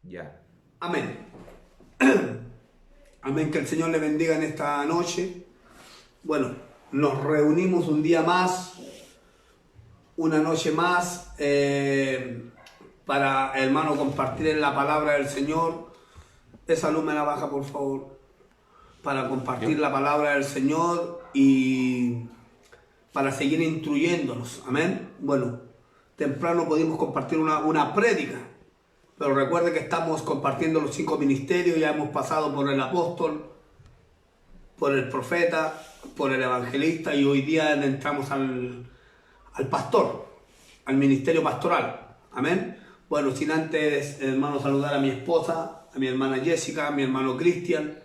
Ya. Amén. Amén, que el Señor le bendiga en esta noche. Bueno, nos reunimos un día más, una noche más, para, hermano, compartir en la palabra del Señor. Esa luz me la baja, por favor. Para compartir la palabra del Señor y para seguir instruyéndonos. Amén. Bueno, temprano pudimos compartir una prédica. Pero recuerde que estamos compartiendo los 5 ministerios, ya hemos pasado por el apóstol, por el profeta, por el evangelista y hoy día entramos al pastor, al ministerio pastoral. Amén. Bueno, sin antes, hermano, saludar a mi esposa, a mi hermana Jessica, a mi hermano Cristian,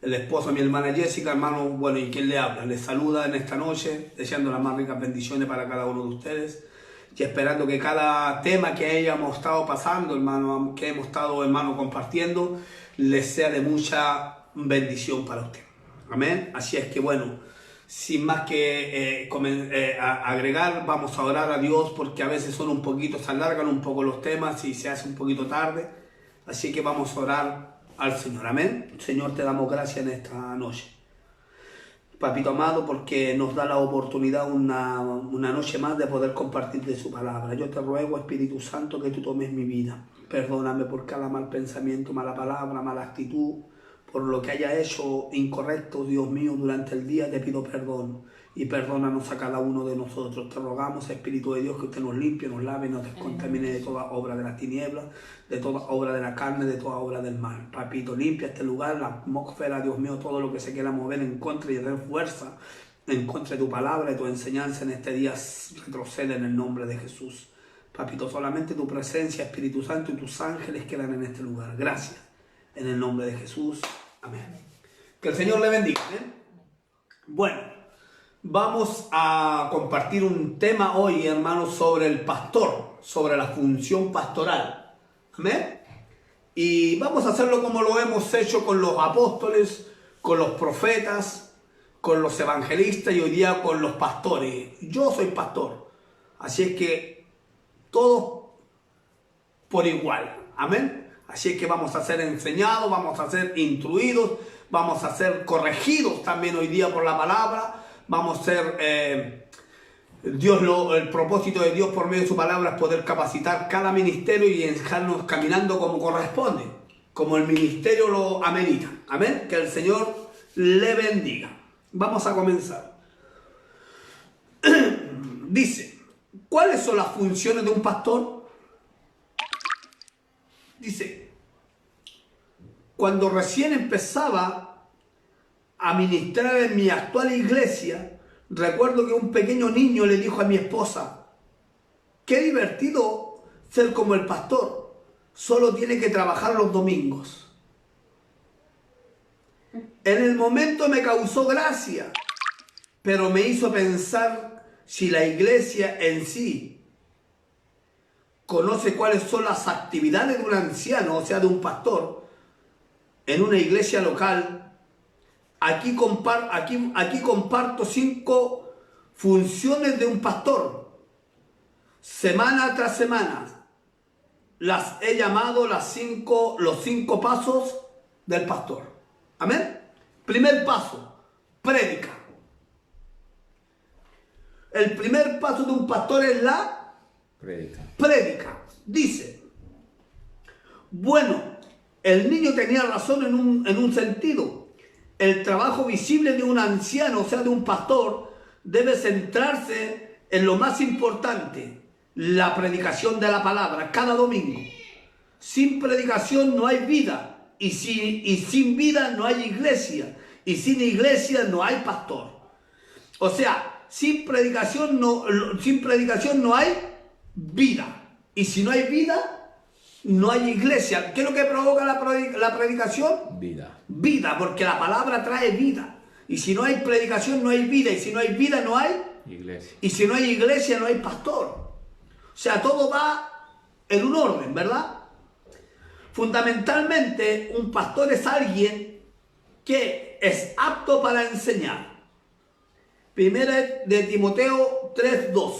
el esposo de mi hermana Jessica, hermano, bueno, y quien le habla, les saluda en esta noche, deseando las más ricas bendiciones para cada uno de ustedes. Y esperando que cada tema que hayamos estado pasando, hermano, que hemos estado, hermano, compartiendo, les sea de mucha bendición para usted. Amén. Así es que, bueno, sin más que agregar, vamos a orar a Dios porque a veces son un poquito, se alargan un poco los temas y se hace un poquito tarde. Así que vamos a orar al Señor. Amén. Señor, te damos gracias en esta noche. Papito amado, porque nos da la oportunidad una noche más de poder compartir de su palabra. Yo te ruego, Espíritu Santo, que tú tomes mi vida. Perdóname por cada mal pensamiento, mala palabra, mala actitud, por lo que haya hecho incorrecto, Dios mío, durante el día te pido perdón. Y perdónanos a cada uno de nosotros. Te rogamos, Espíritu de Dios, que usted nos limpie, nos lave, nos descontamine de toda obra de las tinieblas, de toda obra de la carne, de toda obra del mal. Papito, limpia este lugar, la atmósfera, Dios mío, todo lo que se quiera mover en contra y den fuerza en contra de tu palabra y tu enseñanza en este día, retrocede en el nombre de Jesús. Papito, solamente tu presencia, Espíritu Santo, y tus ángeles quedan en este lugar. Gracias. En el nombre de Jesús. Amén. Que el Señor le bendiga. ¿Eh? Bueno. Vamos a compartir un tema hoy, hermanos, sobre el pastor, sobre la función pastoral. Amén. Y vamos a hacerlo como lo hemos hecho con los apóstoles, con los profetas, con los evangelistas y hoy día con los pastores. Yo soy pastor, así es que todos por igual. Amén. Así es que vamos a ser enseñados, vamos a ser instruidos, vamos a ser corregidos también hoy día por la palabra. Vamos a ser, el propósito de Dios por medio de su palabra es poder capacitar cada ministerio y dejarnos caminando como corresponde, como el ministerio lo amerita. Amén. Que el Señor le bendiga. Vamos a comenzar. Dice, ¿cuáles son las funciones de un pastor? Dice, cuando recién empezaba a ministrar en mi actual iglesia, recuerdo que un pequeño niño le dijo a mi esposa, qué divertido ser como el pastor, solo tiene que trabajar los domingos. En el momento me causó gracia, pero me hizo pensar si la iglesia en sí conoce cuáles son las actividades de un anciano, o sea, de un pastor, en una iglesia local. Aquí comparto 5 funciones de un pastor. Semana tras semana las he llamado los 5 pasos del pastor. Amén. Primer paso, prédica. El primer paso de un pastor es la prédica. Dice, bueno, el niño tenía razón en un sentido. El trabajo visible de un anciano, o sea, de un pastor, debe centrarse en lo más importante, la predicación de la palabra, cada domingo. Sin predicación no hay vida, y sin vida no hay iglesia, y sin iglesia no hay pastor. O sea, sin predicación no hay vida, y si no hay vida, no hay iglesia. ¿Qué es lo que provoca la predicación? Vida, porque la palabra trae vida. Y si no hay predicación, no hay vida. Y si no hay vida, no hay iglesia. Y si no hay iglesia, no hay pastor. O sea, todo va en un orden, ¿verdad? Fundamentalmente, un pastor es alguien que es apto para enseñar. Primera de Timoteo 3:2.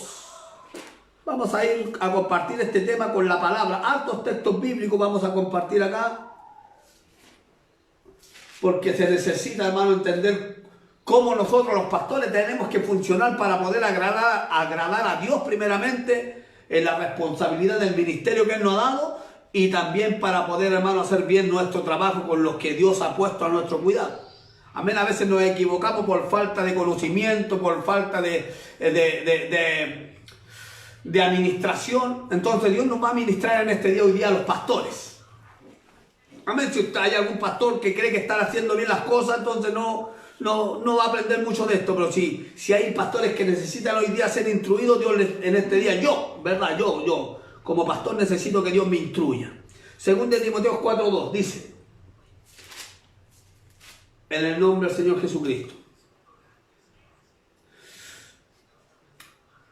Vamos a ir a compartir este tema con la palabra. Hartos textos bíblicos vamos a compartir acá. Porque se necesita, hermano, entender cómo nosotros los pastores tenemos que funcionar para poder agradar a Dios primeramente en la responsabilidad del ministerio que Él nos ha dado y también para poder, hermano, hacer bien nuestro trabajo con los que Dios ha puesto a nuestro cuidado. Amén. A veces nos equivocamos por falta de conocimiento, por falta de administración. Entonces Dios nos va a ministrar en este día hoy día a los pastores. Amén. Si hay algún pastor que cree que está haciendo bien las cosas, entonces no va a aprender mucho de esto. Pero si hay pastores que necesitan hoy día ser instruidos, Dios en este día, ¿verdad? Yo, como pastor necesito que Dios me instruya. Según de Timoteo 4:2, dice, en el nombre del Señor Jesucristo.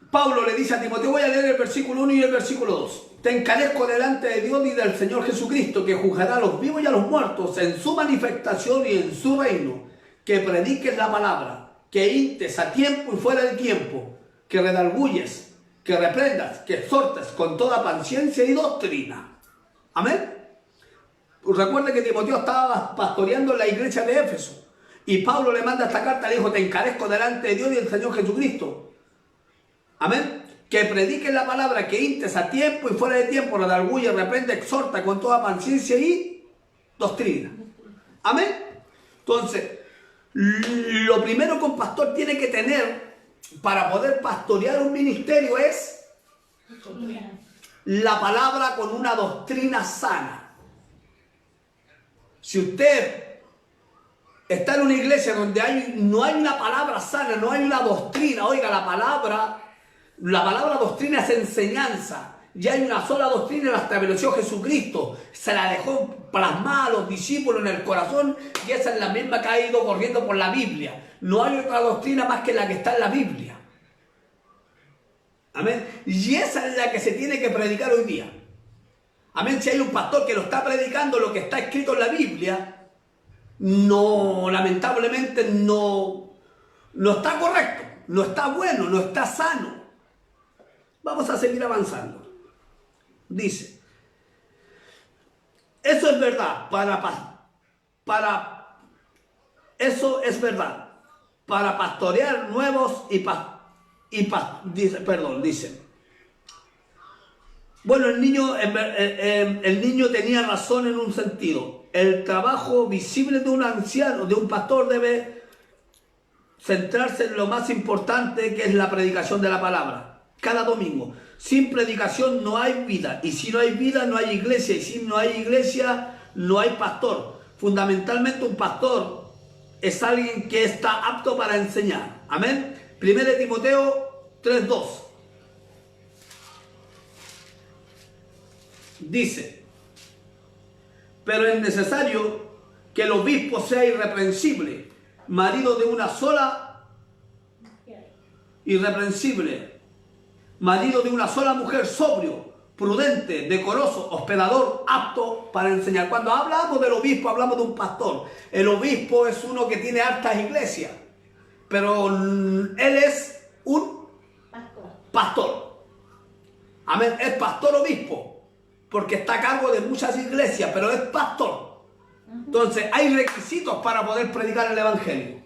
Pablo le dice a Timoteo, voy a leer el versículo 1 y el versículo 2. Te encarezco delante de Dios y del Señor Jesucristo, que juzgará a los vivos y a los muertos en su manifestación y en su reino, que prediques la palabra, que instes a tiempo y fuera de tiempo, que redarguyes, que reprendas, que exhortes con toda paciencia y doctrina. Amén. Recuerda que Timoteo estaba pastoreando en la iglesia de Éfeso y Pablo le manda esta carta, le dijo, te encarezco delante de Dios y del Señor Jesucristo. Amén. Que prediques la palabra, que instes a tiempo y fuera de tiempo, redarguye, reprende, exhorta con toda paciencia y doctrina. Amén. Entonces, lo primero que un pastor tiene que tener para poder pastorear un ministerio es la palabra con una doctrina sana. Si usted está en una iglesia donde no hay una palabra sana, no hay una doctrina, oiga, la palabra doctrina es enseñanza. Ya hay una sola doctrina, la estableció Jesucristo. Se la dejó plasmada a los discípulos en el corazón y esa es la misma que ha ido corriendo por la Biblia. No hay otra doctrina más que la que está en la Biblia. Amén. Y esa es la que se tiene que predicar hoy día. Amén. Si hay un pastor que lo está predicando lo que está escrito en la Biblia, lamentablemente no está correcto, no está bueno, no está sano. Vamos a seguir avanzando. Dice, eso es verdad eso es verdad para pastorear nuevos dice. Bueno, el niño tenía razón en un sentido. El trabajo visible de un anciano, de un pastor, debe centrarse en lo más importante, que es la predicación de la palabra. Cada domingo. Sin predicación no hay vida. Y si no hay vida, no hay iglesia. Y si no hay iglesia, no hay pastor. Fundamentalmente un pastor es alguien que está apto para enseñar. Amén. 1 Timoteo 3:2. Dice, pero es necesario que el obispo sea irreprensible, marido de una sola mujer, sobrio, prudente, decoroso, hospedador, apto para enseñar. Cuando hablamos del obispo, hablamos de un pastor. El obispo es uno que tiene hartas iglesias, pero él es un pastor. Amén, es pastor obispo, porque está a cargo de muchas iglesias, pero es pastor. Entonces hay requisitos para poder predicar el evangelio,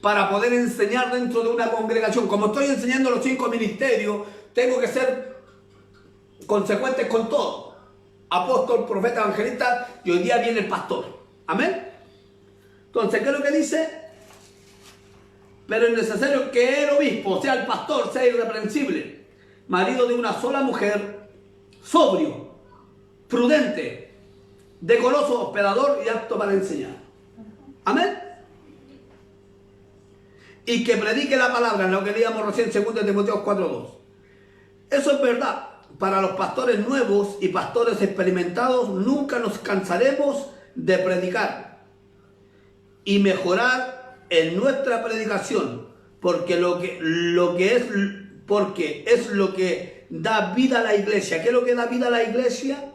para poder enseñar dentro de una congregación. Como estoy enseñando los 5 ministerios, tengo que ser consecuente con todo. Apóstol, profeta, evangelista, y hoy día viene el pastor. Amén. Entonces, ¿qué es lo que dice? Pero es necesario que el obispo, sea el pastor, sea irreprensible, marido de una sola mujer, sobrio, prudente, decoroso, hospedador y apto para enseñar. Amén. Y que predique la palabra, en lo que leíamos recién, 2 Timoteo 4:2. Eso es verdad. Para los pastores nuevos y pastores experimentados, nunca nos cansaremos de predicar y mejorar en nuestra predicación, porque es lo que da vida a la iglesia. ¿Qué es lo que da vida a la iglesia?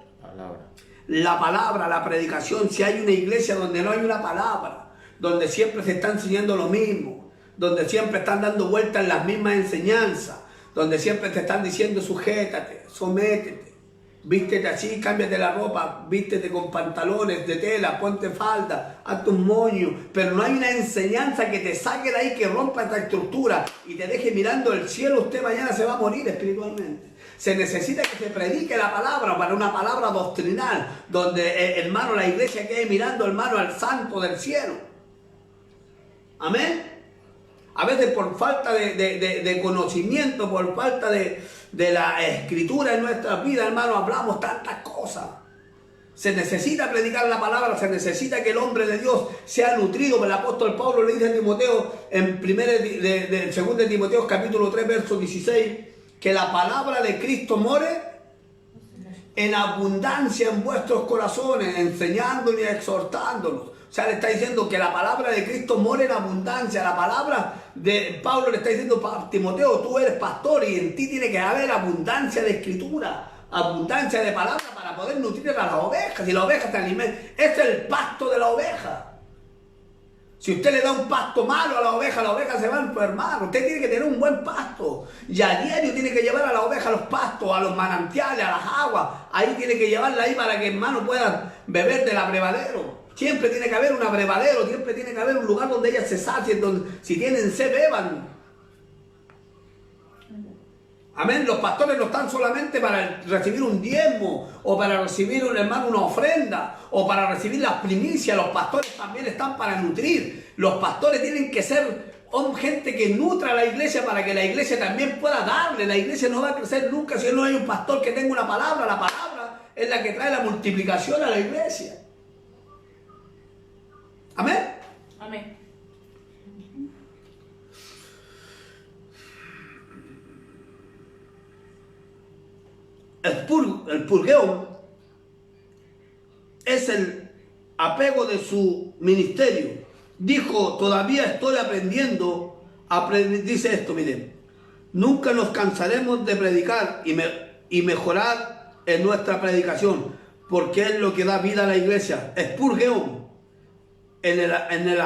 La palabra, la predicación. Si hay una iglesia donde no hay una palabra, donde siempre se está enseñando lo mismo, donde siempre están dando vueltas en las mismas enseñanzas, donde siempre te están diciendo sujétate, sométete, vístete así, cámbiate la ropa, vístete con pantalones de tela, ponte falda, hazte un moño, pero no hay una enseñanza que te saque de ahí, que rompa esta estructura y te deje mirando el cielo. Usted mañana se va a morir espiritualmente. Se necesita que se predique la palabra, para una palabra doctrinal, donde, hermano, la iglesia quede mirando, hermano, al santo del cielo. Amén. A veces por falta de conocimiento, por falta de la escritura en nuestras vidas, hermano, hablamos tantas cosas. Se necesita predicar la palabra, se necesita que el hombre de Dios sea nutrido. El apóstol Pablo le dice a Timoteo, en 2 Timoteo capítulo 3, verso 16, que la palabra de Cristo more en abundancia en vuestros corazones, enseñándonos y exhortándonos. O sea, le está diciendo que la palabra de Cristo more en abundancia. La palabra de Pablo le está diciendo a Timoteo, tú eres pastor y en ti tiene que haber abundancia de escritura, abundancia de palabra para poder nutrir a las ovejas. Y la oveja se alimenta. Este es el pasto de la oveja. Si usted le da un pasto malo a la oveja se va a enfermar. Usted tiene que tener un buen pasto. Y a diario tiene que llevar a la oveja a los pastos, a los manantiales, a las aguas. Ahí tiene que llevarla ahí para que, hermano, puedan beber del abrevadero. Siempre tiene que haber un abrevadero, siempre tiene que haber un lugar donde ellas se sacien, donde si tienen sed, beban. Amén. Los pastores no están solamente para recibir un diezmo, o para recibir, hermano, una ofrenda, o para recibir las primicias. Los pastores también están para nutrir. Los pastores tienen que ser gente que nutra a la iglesia para que la iglesia también pueda darle. La iglesia no va a crecer nunca si no hay un pastor que tenga una palabra. La palabra es la que trae la multiplicación a la iglesia. Amén. Amén. El purgeo es el apego de su ministerio. Dijo, todavía estoy aprendiendo. Dice esto, miren, nunca nos cansaremos de predicar y mejorar en nuestra predicación, porque es lo que da vida a la iglesia. Es purgeo. En el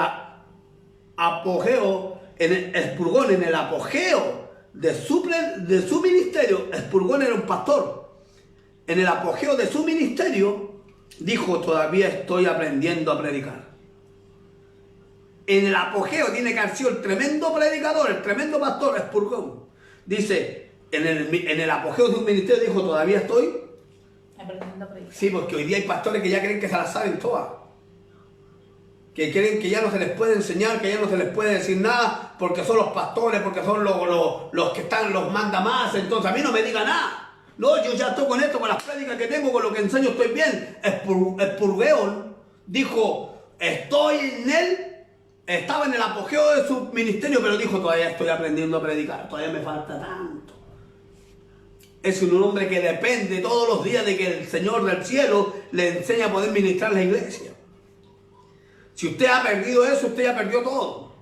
apogeo, Spurgón, en el apogeo de su ministerio, Spurgón era un pastor. En el apogeo de su ministerio, dijo, todavía estoy aprendiendo a predicar. En el apogeo tiene que haber sido el tremendo predicador, el tremendo pastor, Spurgón. Dice, en el apogeo de un ministerio, dijo, todavía estoy aprendiendo a predicar. Sí, porque hoy día hay pastores que ya creen que se las saben todas. Que creen que ya no se les puede enseñar, que ya no se les puede decir nada, porque son los pastores, porque son los que están, los manda más. Entonces a mí no me diga nada. No, yo ya estoy con esto, con las prédicas que tengo, con lo que enseño estoy bien. Spurgeon dijo, estoy en él, estaba en el apogeo de su ministerio, pero dijo, todavía estoy aprendiendo a predicar, todavía me falta tanto. Es un hombre que depende todos los días de que el Señor del cielo le enseñe a poder ministrar la iglesia. Si usted ha perdido eso, usted ya perdió todo.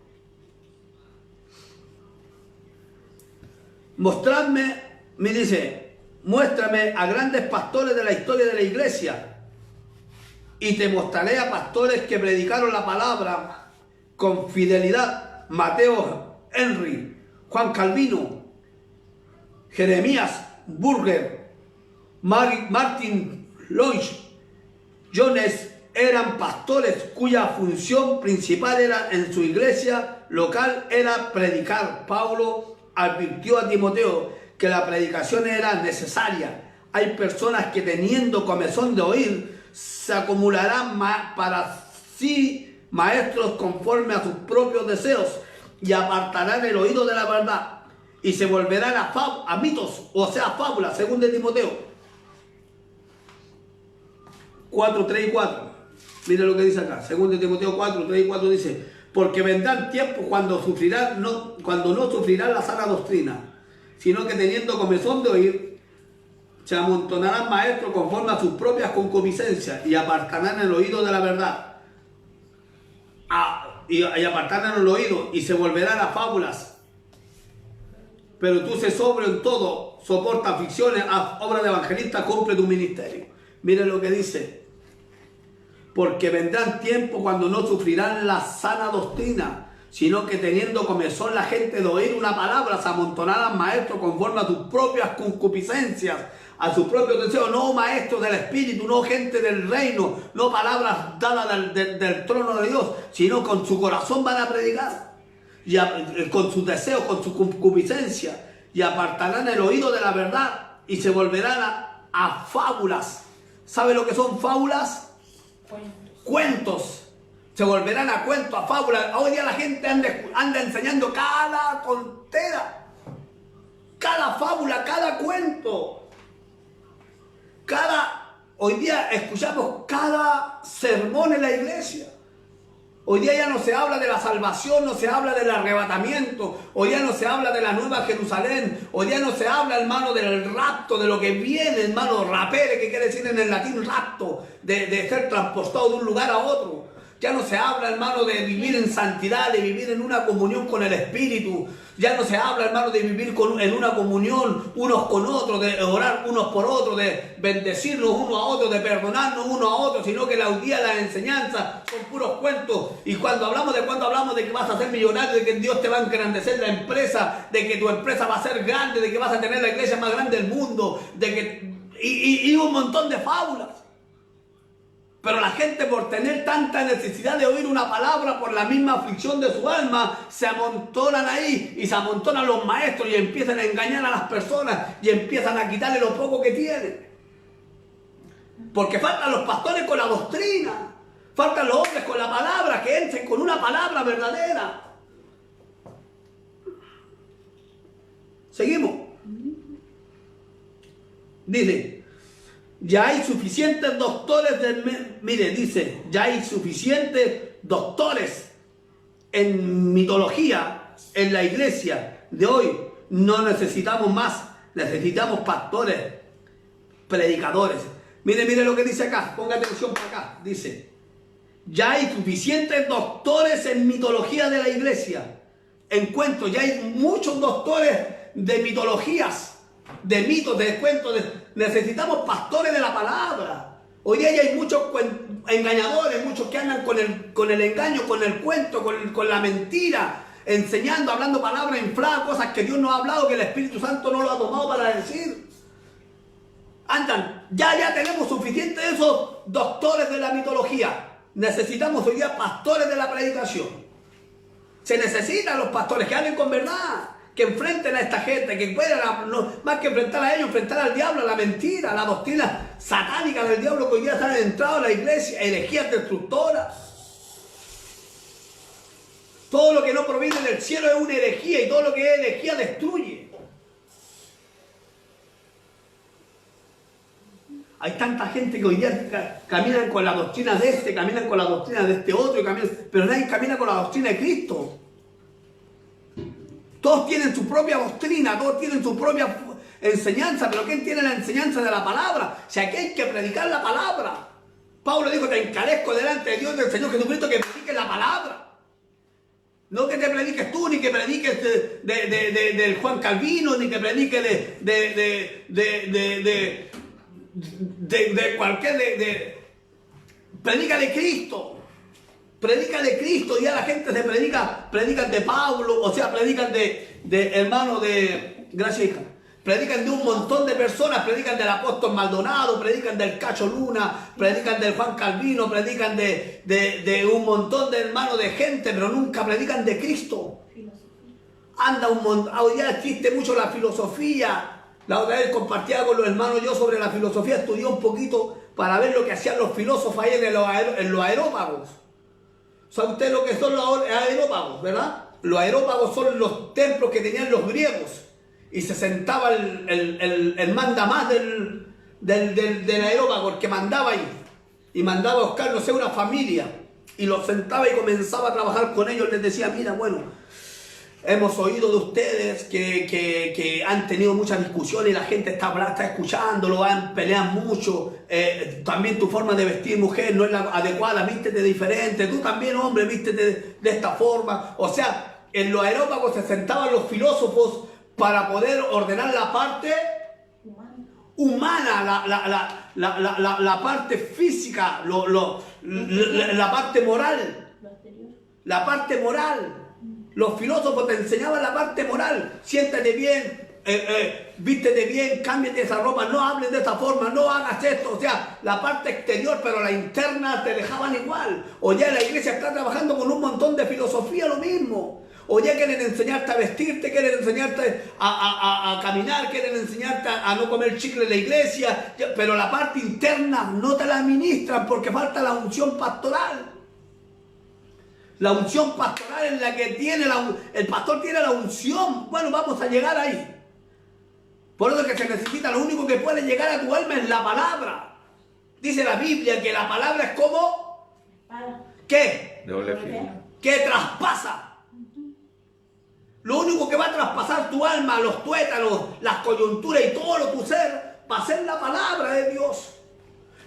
Me dice, muéstrame a grandes pastores de la historia de la iglesia y te mostraré a pastores que predicaron la palabra con fidelidad. Mateo Henry, Juan Calvino, Jeremías Burger, Martin Lloyd Jones eran pastores cuya función principal era en su iglesia local era predicar. Pablo advirtió a Timoteo que la predicación era necesaria. Hay personas que teniendo comezón de oír se acumularán para sí maestros conforme a sus propios deseos y apartarán el oído de la verdad y se volverán a mitos, o sea, fábulas, según de Timoteo 4, 3 y 4. Mira lo que dice acá, según de Timoteo 4, 3 y 4 dice, porque vendrán tiempos cuando no sufrirán la sana doctrina, sino que teniendo comezón de oír, se amontonarán maestros conforme a sus propias concupiscencias y apartarán el oído de la verdad. Y apartarán el oído y se volverán a fábulas. Pero tú sé sobrio en todo, soporta aflicciones, haz obra de evangelista, cumple tu ministerio. Mira lo que dice. Porque vendrán tiempos cuando no sufrirán la sana doctrina, sino que teniendo comezón la gente de oír una palabra, se amontonaran maestros conforme a sus propias concupiscencias, a sus propios deseos, no maestros del Espíritu, no gente del reino, no palabras dadas del trono de Dios, sino con su corazón van a predicar, y con sus deseos, con su concupiscencia, y apartarán el oído de la verdad, y se volverán a fábulas. ¿Sabe lo que son fábulas? Cuentos. Se volverán a cuentos, a fábulas. Hoy día la gente anda enseñando cada tontera, cada fábula, cada cuento. Hoy día escuchamos cada sermón en la iglesia. Hoy día ya no se habla de la salvación, no se habla del arrebatamiento. Hoy día no se habla de la nueva Jerusalén. Hoy día no se habla, hermano, del rapto, de lo que viene, hermano, rapere, que quiere decir en el latín rapto, de ser transportado de un lugar a otro. Ya no se habla, hermano, de vivir en santidad, de vivir en una comunión con el Espíritu. Ya no se habla, hermano, de vivir en una comunión unos con otros, de orar unos por otros, de bendecirnos unos a otros, de perdonarnos unos a otros, sino que hoy día las enseñanzas son puros cuentos. Y cuando hablamos de que vas a ser millonario, de que Dios te va a engrandecer la empresa, de que tu empresa va a ser grande, de que vas a tener la iglesia más grande del mundo, y un montón de fábulas. Pero la gente, por tener tanta necesidad de oír una palabra, por la misma aflicción de su alma, se amontonan ahí y se amontonan los maestros y empiezan a engañar a las personas y empiezan a quitarle lo poco que tienen. Porque faltan los pastores con la doctrina, faltan los hombres con la palabra, que entren con una palabra verdadera. Seguimos. Dice: ya hay suficientes doctores ya hay suficientes doctores en mitología en la iglesia de hoy. No necesitamos más, necesitamos pastores, predicadores. Mire lo que dice acá, ponga atención para acá. Dice: ya hay suficientes doctores en mitología de la iglesia, en cuentos. Ya hay muchos doctores de mitologías, de mitos, de cuentos. Necesitamos pastores de la palabra. Hoy día ya hay muchos engañadores, muchos que andan con el engaño, con el cuento, con la mentira, enseñando, hablando palabras infladas, cosas que Dios no ha hablado, que el Espíritu Santo no lo ha tomado para decir. Andan, ya tenemos suficiente de esos doctores de la mitología. Necesitamos hoy día pastores de la predicación. Se necesitan los pastores que hablen con verdad, que enfrenten a esta gente, que puedan, más que enfrentar a ellos, enfrentar al diablo, a la mentira, a la doctrina satánica del diablo que hoy día están entrado a la iglesia, herejías destructoras. Todo lo que no proviene del cielo es una herejía, y todo lo que es herejía destruye. Hay tanta gente que hoy día caminan con la doctrina de este, caminan con la doctrina de este otro, pero nadie camina con la doctrina de Cristo. Todos tienen su propia doctrina, todos tienen su propia enseñanza, pero ¿quién tiene la enseñanza de la palabra? Si aquí hay que predicar la palabra. Pablo dijo: te encarezco delante de Dios, del Señor Jesucristo, que prediques la palabra. No que te prediques tú, ni que prediques del Juan Calvino, ni que prediques de cualquier... Predica de Cristo. Predica de Cristo. Ya la gente se predican de Pablo, o sea, predican de hermano de... Gracias, hija. Predican de un montón de personas, predican del apóstol Maldonado, predican del Cacho Luna, predican del Juan Calvino, predican de un montón de hermanos de gente, pero nunca predican de Cristo. Hoy ya existe mucho la filosofía. La otra vez compartía con los hermanos yo sobre la filosofía, estudié un poquito para ver lo que hacían los filósofos ahí en los aerópagos. ¿Sabe usted lo que son los aerópagos, verdad? Los aerópagos son los templos que tenían los griegos. Y se sentaba el mandamás del aerópago, el que mandaba ahí. Y mandaba a buscar, no sé, una familia. Y los sentaba y comenzaba a trabajar con ellos. Les decía: mira, bueno, hemos oído de ustedes que han tenido muchas discusiones y la gente está escuchándolo, pelean mucho. También tu forma de vestir, mujer, no es la adecuada, vístete diferente. Tú también, hombre, vístete de esta forma. O sea, en los aerópagos se sentaban los filósofos para poder ordenar la parte humana, la parte física, la parte moral. La parte moral. Los filósofos te enseñaban la parte moral. Siéntate bien, vístete bien, cámbiate esa ropa, no hables de esa forma, no hagas esto. O sea, la parte exterior, pero la interna te dejaban igual. O ya la iglesia está trabajando con un montón de filosofía, lo mismo. O ya quieren enseñarte a vestirte, quieren enseñarte a caminar, quieren enseñarte a no comer chicle en la iglesia, pero la parte interna no te la administran porque falta la unción pastoral. La unción pastoral en la que tiene el pastor tiene la unción. Bueno, vamos a llegar ahí. Por eso que se necesita, lo único que puede llegar a tu alma es la palabra. Dice la Biblia que la palabra es como... ¿Qué? Doble filo. Que traspasa. Lo único que va a traspasar tu alma, los tuétanos, las coyunturas y todo tu ser, va a ser la palabra de Dios.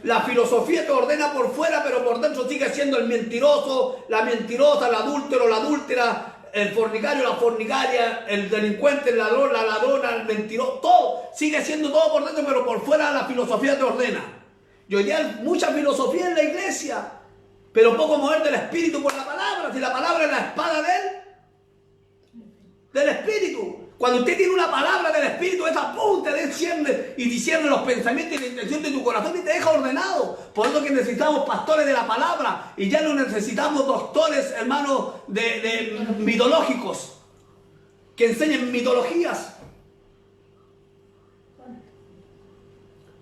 La filosofía te ordena por fuera, pero por dentro sigue siendo el mentiroso, la mentirosa, el adúltero, la adúltera, el fornicario, la fornicaria, el delincuente, el ladrón, la ladrona, el mentiroso, todo. Sigue siendo todo por dentro, pero por fuera la filosofía te ordena. Y hoy día hay mucha filosofía en la iglesia, pero poco mover del espíritu por la palabra. Si la palabra es la espada del espíritu. Cuando usted tiene una palabra del espíritu, esa punta desciende y discierne los pensamientos y la intención de tu corazón y te deja ordenado. Por eso que necesitamos pastores de la palabra y ya no necesitamos doctores, hermanos, de mitológicos que enseñen mitologías.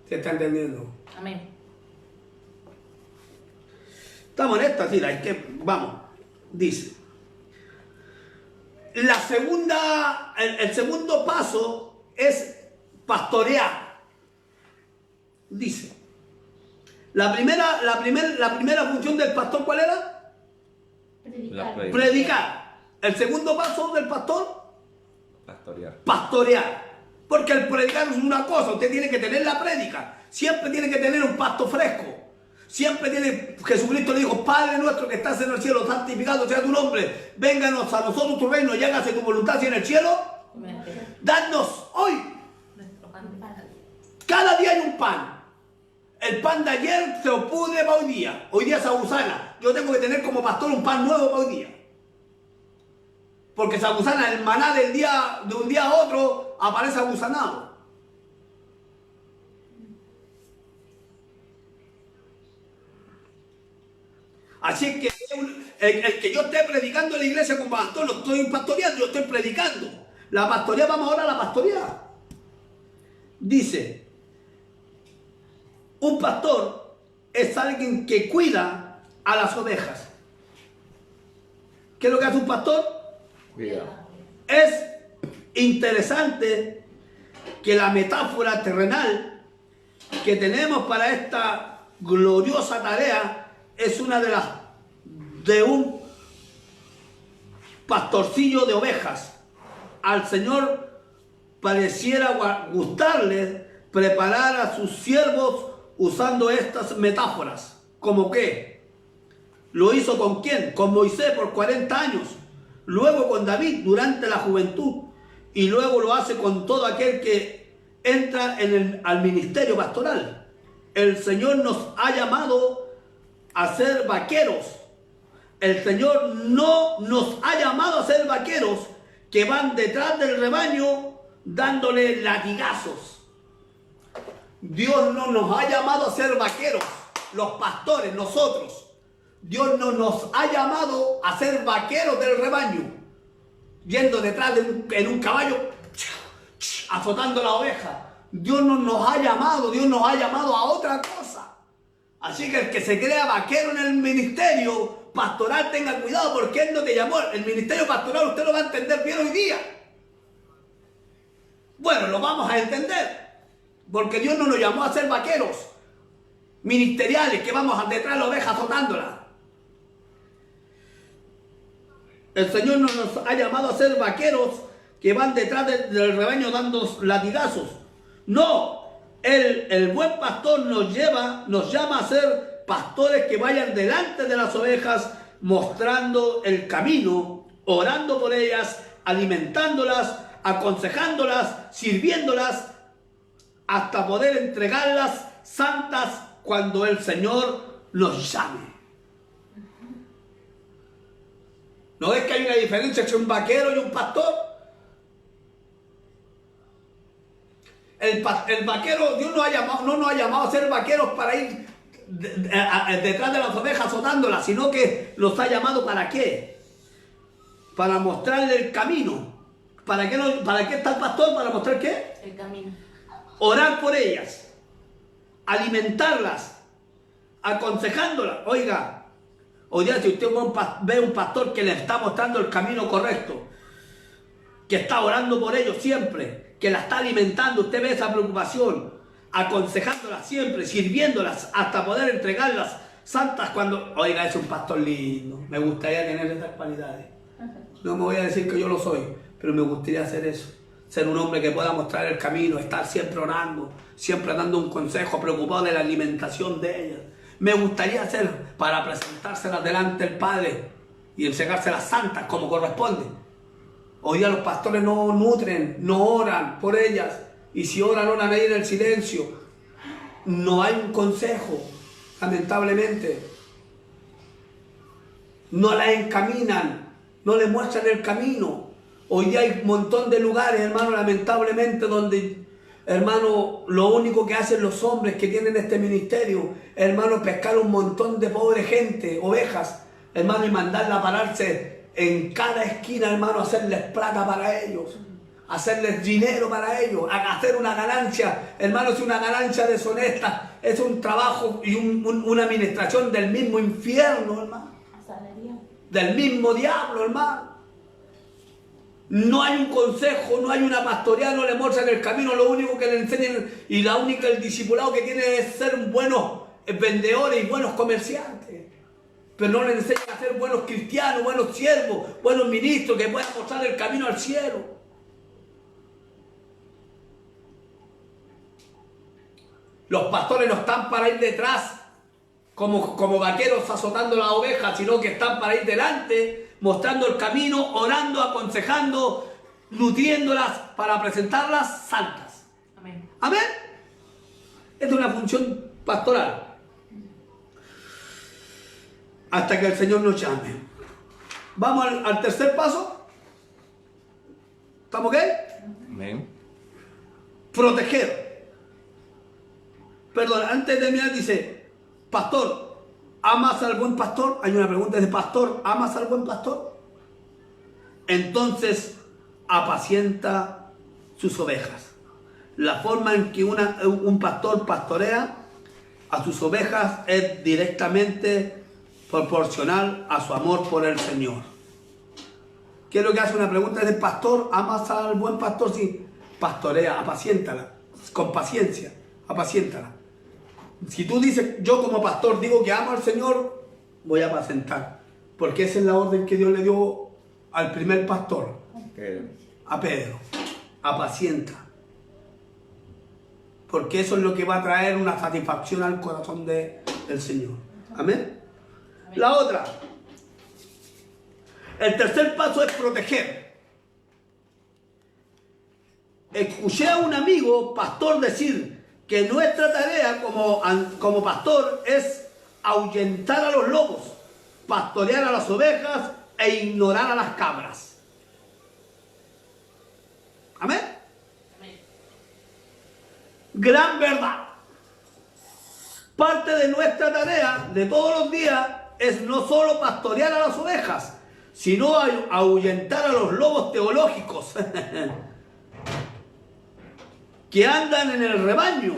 ¿Se está entendiendo? Amén. Estamos en esta, sí, es que, vamos, dice. El segundo paso es pastorear. Dice. La primera función del pastor, ¿cuál era? Predicar. El segundo paso del pastor, pastorear. Porque el predicar es una cosa, usted tiene que tener la prédica. Siempre tiene que tener un pasto fresco. Siempre tiene, Jesucristo le dijo, Padre nuestro que estás en el cielo, santificado sea tu nombre, vénganos a nosotros tu reino y hágase tu voluntad así en el cielo. Danos hoy. Cada día hay un pan. El pan de ayer se opudre para hoy día. Hoy día es agusana. Yo tengo que tener como pastor un pan nuevo para hoy día. Porque esa agusana, el maná de un día a otro, aparece agusanado. Así que el que yo esté predicando en la iglesia como pastor, no estoy pastoreando, yo estoy predicando. La pastorea, vamos ahora a la pastorea. Dice, un pastor es alguien que cuida a las ovejas. ¿Qué es lo que hace un pastor? Cuida. Es interesante que la metáfora terrenal que tenemos para esta gloriosa tarea es una de un pastorcillo de ovejas. Al Señor pareciera gustarle preparar a sus siervos usando estas metáforas. ¿Cómo qué? ¿Lo hizo con quién? Con Moisés por 40 años. Luego con David durante la juventud. Y luego lo hace con todo aquel que entra al ministerio pastoral. El Señor nos ha llamado a ser vaqueros. El Señor no nos ha llamado a ser vaqueros que van detrás del rebaño dándole latigazos. Dios no nos ha llamado a ser vaqueros, los pastores, nosotros. Dios no nos ha llamado a ser vaqueros del rebaño, yendo detrás en un caballo, azotando la oveja. Dios no nos ha llamado, Dios nos ha llamado a otra cosa. Así que el que se crea vaquero en el ministerio pastoral, tenga cuidado porque Él no te llamó. El ministerio pastoral usted lo va a entender bien hoy día. Bueno, lo vamos a entender. Porque Dios no nos llamó a ser vaqueros ministeriales que vamos detrás de la oveja azotándola. El Señor no nos ha llamado a ser vaqueros que van detrás del rebaño dando latigazos. No. El buen pastor nos llama a ser pastores que vayan delante de las ovejas, mostrando el camino, orando por ellas, alimentándolas, aconsejándolas, sirviéndolas, hasta poder entregarlas santas cuando el Señor nos llame. ¿No ves que hay una diferencia entre un vaquero y un pastor? El vaquero, Dios no nos ha llamado a ser vaqueros para ir detrás de las ovejas azotándolas, sino que los ha llamado ¿para qué? Para mostrarle el camino. ¿Para qué está el pastor? ¿Para mostrar qué? El camino. Orar por ellas, alimentarlas, aconsejándolas. Oiga, hoy día si usted ve un pastor que le está mostrando el camino correcto, que está orando por ellos siempre, que la está alimentando, usted ve esa preocupación, aconsejándolas siempre, sirviéndolas hasta poder entregarlas santas cuando... Oiga, es un pastor lindo, me gustaría tener esas cualidades. No me voy a decir que yo lo soy, pero me gustaría hacer eso. Ser un hombre que pueda mostrar el camino, estar siempre orando, siempre dando un consejo, preocupado de la alimentación de ellas. Me gustaría hacer para presentárselas delante del Padre y entregárselas santas como corresponde. Hoy día los pastores no nutren, no oran por ellas. Y si oran ahí en el silencio. No hay un consejo, lamentablemente. No las encaminan, no les muestran el camino. Hoy día hay un montón de lugares, hermano, lamentablemente, donde, hermano, lo único que hacen los hombres que tienen este ministerio, hermano, es pescar un montón de pobre gente, ovejas, hermano, y mandarla a pararse en cada esquina, hermano, hacerles plata para ellos, hacerles dinero para ellos, hacer una ganancia, hermano, es una ganancia deshonesta, es un trabajo y una administración del mismo infierno, hermano, del mismo diablo, hermano. No hay un consejo, no hay una pastoreada, no le muestran el camino, lo único que le enseñan y el discipulado que tiene es ser buenos vendedores y buenos comerciantes. Pero no le enseñan a ser buenos cristianos, buenos siervos, buenos ministros que puedan mostrar el camino al cielo. Los pastores no están para ir detrás como vaqueros azotando las ovejas, sino que están para ir delante, mostrando el camino, orando, aconsejando, nutriéndolas para presentarlas santas. Amén. Amén. Esta es una función pastoral. Hasta que el Señor nos llame. Vamos al tercer paso. ¿Estamos ok? Amén. Proteger. Perdón, antes de terminar dice, pastor, ¿amas al buen pastor? Hay una pregunta de pastor, ¿amas al buen pastor? Entonces apacienta sus ovejas. La forma en que un pastor pastorea a sus ovejas es directamente proporcional a su amor por el Señor. ¿Qué es lo que hace una pregunta de pastor? ¿Amas al buen pastor? Sí, pastorea, apaciéntala, con paciencia, apaciéntala. Si tú dices, yo como pastor digo que amo al Señor, voy a apacentar. Porque esa es la orden que Dios le dio al primer pastor, a Pedro. Apacienta. Porque eso es lo que va a traer una satisfacción al corazón del Señor. Amén. La otra. El tercer paso es proteger. Escuché a un amigo pastor decir que nuestra tarea como pastor es ahuyentar a los lobos, pastorear a las ovejas e ignorar a las cabras. Amén. Gran verdad. Parte de nuestra tarea de todos los días es no solo pastorear a las ovejas, sino ahuyentar a los lobos teológicos que andan en el rebaño.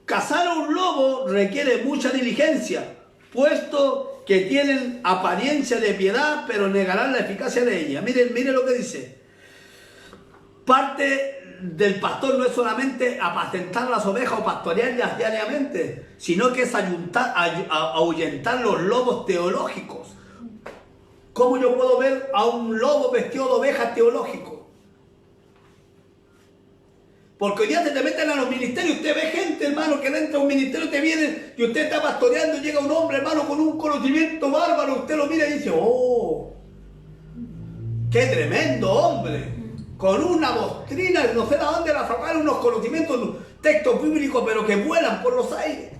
Cazar a un lobo requiere mucha diligencia, puesto que tienen apariencia de piedad, pero negarán la eficacia de ella. Miren lo que dice. Parte del pastor no es solamente apacentar las ovejas o pastorearlas diariamente, sino que es ahuyentar los lobos teológicos. ¿Cómo yo puedo ver a un lobo vestido de oveja teológico? Porque hoy día se te meten a los ministerios, usted ve gente, hermano, que dentro de un ministerio te viene y usted está pastoreando y llega un hombre, hermano, con un conocimiento bárbaro, usted lo mira y dice, ¡oh! ¡Qué tremendo hombre! Con una doctrina, no sé de dónde la sacaron, unos conocimientos, textos bíblicos, pero que vuelan por los aires.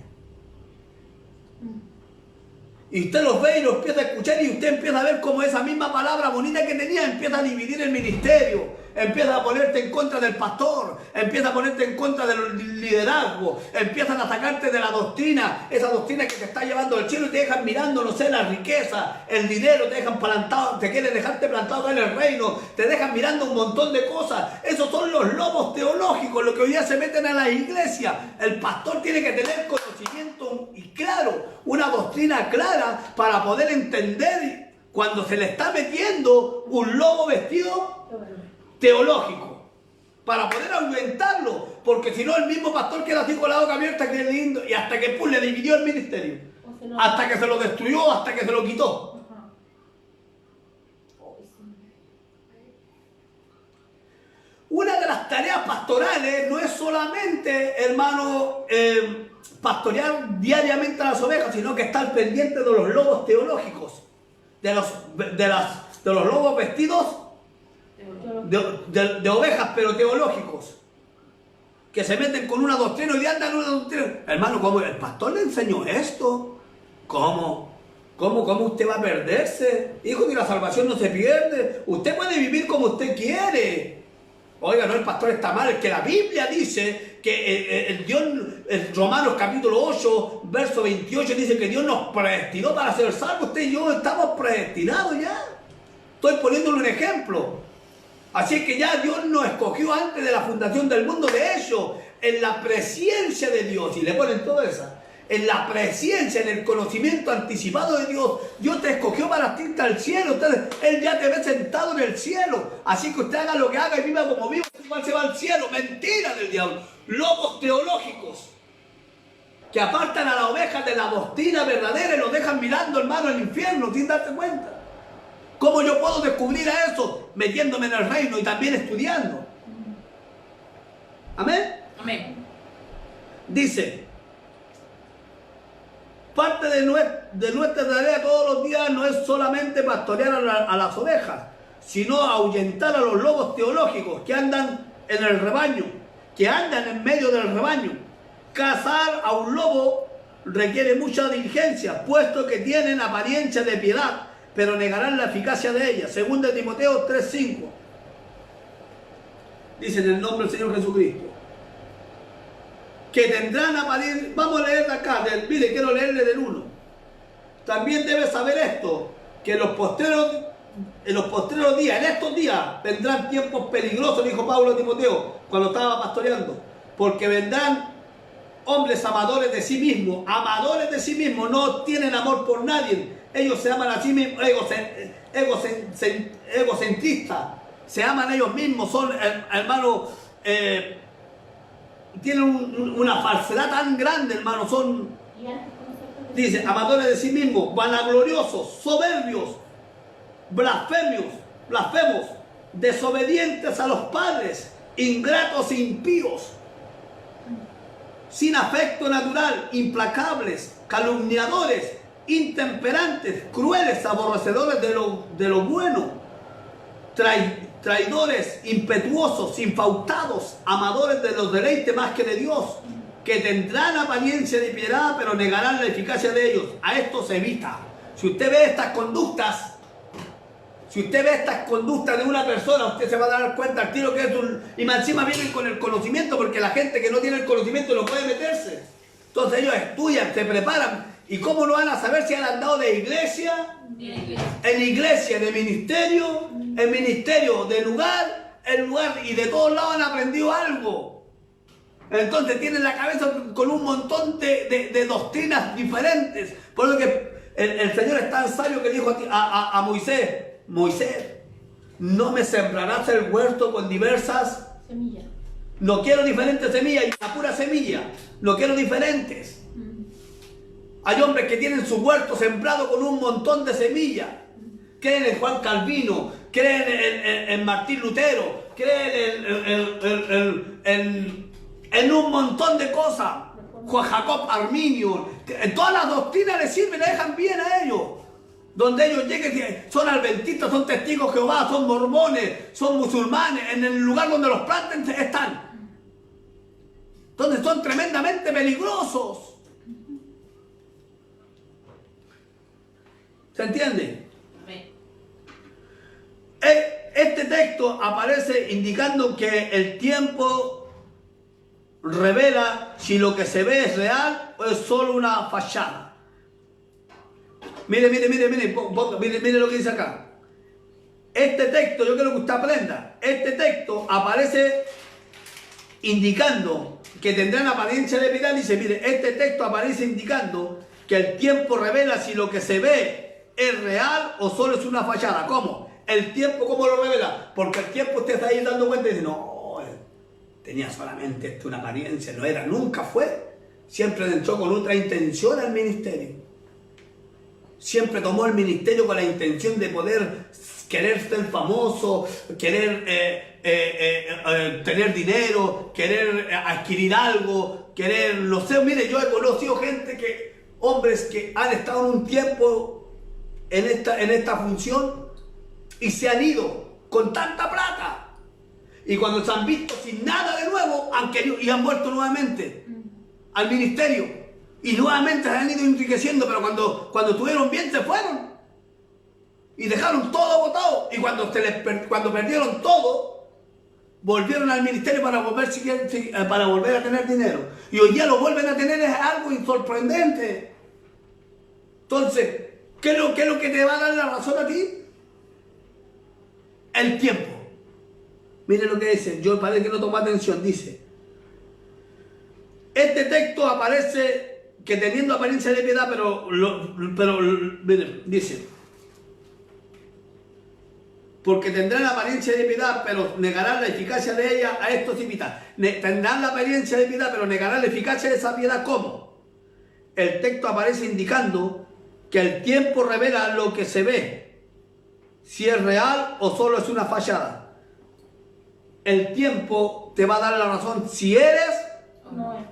Y usted los ve y los empieza a escuchar y usted empieza a ver cómo esa misma palabra bonita que tenía empieza a dividir el ministerio, empieza a ponerte en contra del pastor, empieza a ponerte en contra del liderazgo, empiezan a sacarte de la doctrina, esa doctrina que te está llevando al cielo y te dejan mirando, no sé, la riqueza, el dinero, te dejan plantado, te quieren dejarte plantado en el reino, te dejan mirando un montón de cosas. Esos son los lobos teológicos, los que hoy día se meten a la iglesia. El pastor tiene que tener conocimiento y claro, una doctrina clara para poder entender cuando se le está metiendo un lobo vestido teológico, para poder aumentarlo, porque si no el mismo pastor queda así con la boca abierta, que lindo, y hasta que le dividió el ministerio, hasta que se lo destruyó, hasta que se lo quitó. Una de las tareas pastorales no es solamente, hermano, pastorear diariamente a las ovejas, sino que estar pendiente de los lobos teológicos, de los lobos vestidos de ovejas, pero teológicos, que se meten con una doctrina y andan en una doctrina. Hermano, ¿cómo el pastor le enseñó esto? ¿Cómo usted va a perderse? Hijo, que la salvación no se pierde. Usted puede vivir como usted quiere. Oiga, no, el pastor está mal, es que la Biblia dice que Dios, en Romanos capítulo 8, verso 28, dice que Dios nos predestinó para ser salvos. Usted y yo estamos predestinados ya. Estoy poniéndole un ejemplo. Así que ya Dios nos escogió antes de la fundación del mundo. De hecho, en la presencia de Dios, y le ponen todo eso, en la presencia, en el conocimiento anticipado de Dios, Dios te escogió para irte al cielo. Él ya te ve sentado en el cielo. Así que usted haga lo que haga y viva como viva, igual se va al cielo. Mentira del diablo. Lobos teológicos que apartan a la oveja de la doctrina verdadera y los dejan mirando, hermano, el infierno sin darse cuenta. ¿Cómo yo puedo descubrir a eso? Metiéndome en el reino y también estudiando. ¿Amén? Amén. Dice, parte de nuestra tarea todos los días no es solamente pastorear a las ovejas, sino ahuyentar a los lobos teológicos que andan en el rebaño, que andan en medio del rebaño. Cazar a un lobo requiere mucha diligencia, puesto que tienen apariencia de piedad, pero negarán la eficacia de ella. 2 Timoteo 3:5. Dice en el nombre del Señor Jesucristo. Que tendrán apariencia. Vamos a leer de acá, mire, quiero leerle del 1. También debes saber esto, que en los postreros días, en estos días, vendrán tiempos peligrosos, dijo Pablo a Timoteo, cuando estaba pastoreando, porque vendrán hombres amadores de sí mismos, no tienen amor por nadie. Ellos se aman a sí mismos, egocentristas, se aman ellos mismos, son, hermano, tienen una falsedad tan grande, hermano, son, dice, amadores de sí mismos, vanagloriosos, soberbios, blasfemos, desobedientes a los padres, ingratos e impíos, sin afecto natural, implacables, calumniadores, intemperantes, crueles, aborrecedores de lo bueno, traidores, impetuosos, infautados, amadores de los deleites más que de Dios, que tendrán apariencia de piedad, pero negarán la eficacia de ellos. A esto se evita. Si usted ve estas conductas, de una persona, usted se va a dar cuenta al tiro que es y más encima vienen con el conocimiento, porque la gente que no tiene el conocimiento no puede meterse. Entonces ellos estudian, se preparan. ¿Y cómo lo van a saber si han andado de iglesia, en iglesia, de ministerio, en ministerio, de lugar, en lugar, y de todos lados han aprendido algo? Entonces tienen la cabeza con un montón de doctrinas diferentes. Por eso que el Señor es tan sabio que dijo a Moisés, Moisés, no me sembrarás el huerto con diversas semillas. No quiero diferentes semillas, y una pura semilla. No quiero diferentes. Hay hombres que tienen su huerto sembrado con un montón de semillas. Creen en Juan Calvino, creen en Martín Lutero, creen en un montón de cosas. Juan Jacob Arminio. Todas las doctrinas les sirven, le dejan bien a ellos. Donde ellos lleguen, son adventistas, son testigos de Jehová, son mormones, son musulmanes. En el lugar donde los planten están. Entonces son tremendamente peligrosos. ¿Se entiende? Amén. Este texto aparece indicando que el tiempo revela si lo que se ve es real o es solo una fachada. Mire lo que dice acá. Este texto, yo quiero que usted aprenda, este texto aparece indicando que tendrán apariencia de piedad. Dice, mire, este texto aparece indicando que el tiempo revela si lo que se ve es real o solo es una fachada. ¿Cómo? El tiempo, ¿cómo lo revela? Porque el tiempo usted está ahí dando cuenta y dice, no, tenía solamente una apariencia, no era, nunca fue. Siempre entró con otra intención al ministerio. Siempre tomó el ministerio con la intención de poder querer ser famoso, querer tener dinero, querer adquirir algo, querer, no sé, mire, yo he conocido hombres que han estado un tiempo en esta función y se han ido con tanta plata. Y cuando se han visto sin nada de nuevo, han querido y han vuelto nuevamente al ministerio. Y nuevamente se han ido enriqueciendo, pero cuando estuvieron bien se fueron. Y dejaron todo botado. Y cuando perdieron todo, volvieron al ministerio para volver a tener dinero. Y hoy ya lo vuelven a tener, es algo sorprendente. Entonces, ¿qué es lo que te va a dar la razón a ti? El tiempo. Miren lo que dice, yo parece que no tomo atención, dice. Este texto aparece que teniendo apariencia de piedad, pero miren, dice, porque tendrán la apariencia de piedad, pero negarán la eficacia de ella. A estos invita. Tendrán la apariencia de piedad, pero negarán la eficacia de esa piedad. ¿Cómo? El texto aparece indicando que el tiempo revela lo que se ve, si es real o solo es una fachada. El tiempo te va a dar la razón si eres O no es.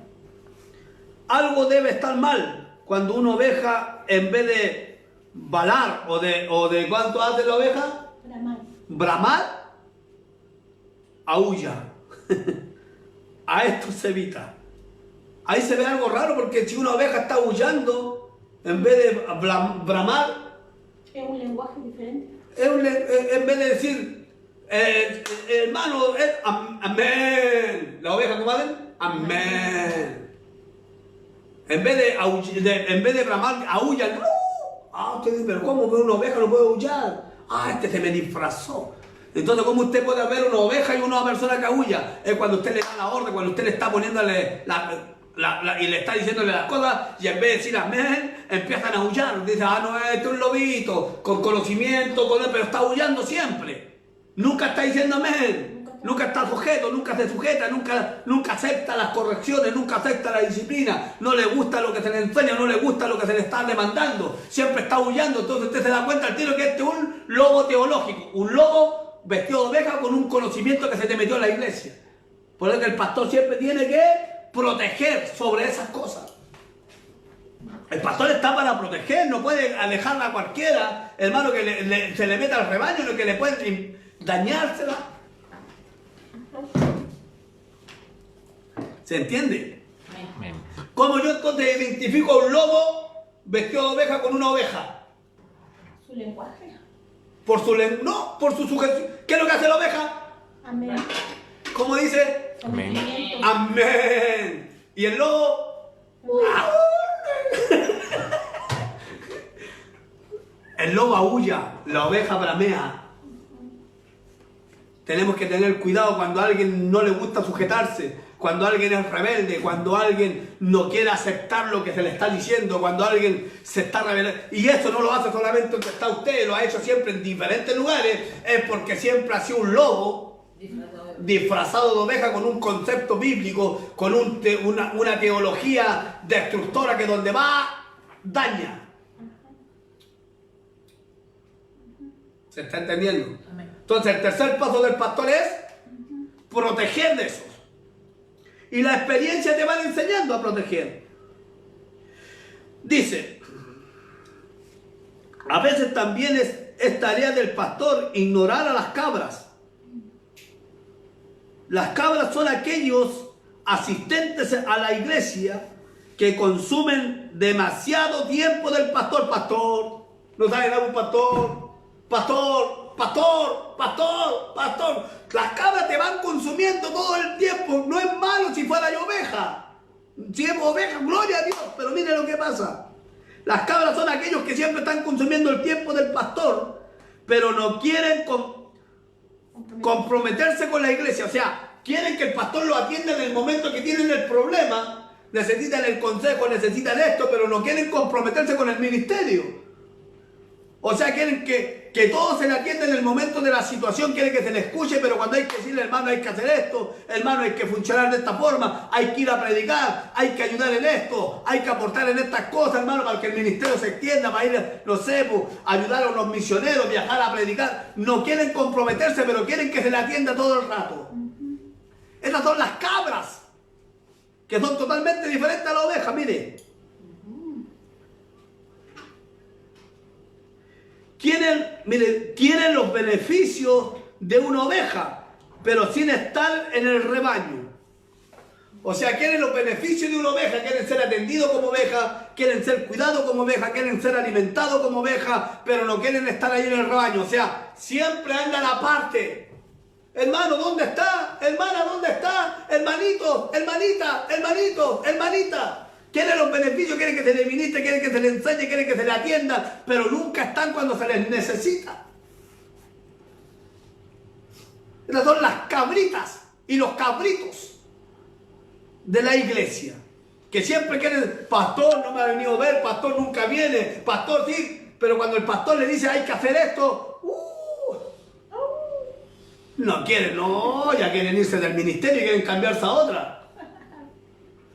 algo debe estar mal cuando una oveja, en vez de balar o de ¿cuánto hace la oveja? Bramar, aúlla. A esto se evita. Ahí se ve algo raro, porque si una oveja está aullando en vez de bramar, Es un lenguaje diferente. en vez de decir hermano, amén, la oveja, ¿cómo hacen? Amén. En vez de bramar, aullan. Usted dice, pero ¿cómo que una oveja no puede aullar? Este se me disfrazó. Entonces, ¿cómo usted puede ver una oveja y una persona que aulla? Es cuando usted le da la orden, cuando usted le está poniéndole y le está diciéndole las cosas, y en vez de decir amén, empiezan a aullar. Dice, no, este es un lobito, con conocimiento, pero está aullando siempre. Nunca está diciendo amén. Nunca está sujeto, nunca se sujeta, nunca acepta las correcciones, nunca acepta la disciplina, no le gusta lo que se le enseña, no le gusta lo que se le está demandando, siempre está huyendo. Entonces usted se da cuenta al tiro que este es un lobo teológico, un lobo vestido de oveja con un conocimiento que se te metió en la iglesia. Por eso que el pastor siempre tiene que proteger sobre esas cosas. El pastor está para proteger, no puede alejarla a cualquiera, hermano, que se le meta al rebaño, lo que le puede dañársela. ¿Se entiende? Amén. ¿Cómo yo entonces identifico a un lobo vestido de oveja con una oveja? Su lenguaje. No, por su sujeción. ¿Qué es lo que hace la oveja? Amén. ¿Cómo dice? Amén. Sometimiento. Amén. ¿Y el lobo? El lobo aúlla, la oveja bramea. Tenemos que tener cuidado cuando a alguien no le gusta sujetarse, cuando alguien es rebelde, cuando alguien no quiere aceptar lo que se le está diciendo, cuando alguien se está rebelando. Y eso no lo hace solamente donde está usted, lo ha hecho siempre en diferentes lugares, es porque siempre ha sido un lobo disfrazado de oveja con un concepto bíblico, con una teología destructora que donde va, daña. ¿Se está entendiendo? Amén. Entonces el tercer paso del pastor es proteger de esos. Y la experiencia te va enseñando a proteger. Dice, a veces también es tarea del pastor ignorar a las cabras. Las cabras son aquellos asistentes a la iglesia que consumen demasiado tiempo del pastor. Pastor, No sabe nada un pastor. Pastor, pastor, pastor, pastor. Las cabras te van consumiendo todo el tiempo. No es malo si fuera yo oveja. Si es oveja, gloria a Dios. Pero mire lo que pasa. Las cabras son aquellos que siempre están consumiendo el tiempo del pastor, pero no quieren comprometerse con la iglesia. O sea, quieren que el pastor lo atienda en el momento que tienen el problema. Necesitan el consejo, necesitan esto, pero no quieren comprometerse con el ministerio. O sea, quieren que todo se le atienda en el momento de la situación, quieren que se le escuche, pero cuando hay que decirle, hermano, hay que hacer esto, hermano, hay que funcionar de esta forma, hay que ir a predicar, hay que ayudar en esto, hay que aportar en estas cosas, hermano, para que el ministerio se extienda, para ir, no sé, pues, ayudar a los misioneros, viajar a predicar. No quieren comprometerse, pero quieren que se le atienda todo el rato. Estas son las cabras, que son totalmente diferentes a la oveja, mire. Quieren los beneficios de una oveja, pero sin estar en el rebaño. O sea, quieren los beneficios de una oveja, quieren ser atendidos como oveja, quieren ser cuidados como oveja, quieren ser alimentados como oveja, pero no quieren estar ahí en el rebaño. O sea, siempre andan aparte. Hermano, ¿dónde está? Hermana, ¿dónde está? Hermanito, hermanita, hermanito, hermanita. Quieren los beneficios, quieren que se les ministre, quieren que se les enseñe, quieren que se les atienda, pero nunca están cuando se les necesita. Estas son las cabritas y los cabritos de la iglesia, que siempre quieren, pastor no me ha venido a ver, pastor nunca viene, pastor sí, pero cuando el pastor le dice hay que hacer esto, no quieren, no, ya quieren irse del ministerio y quieren cambiarse a otra.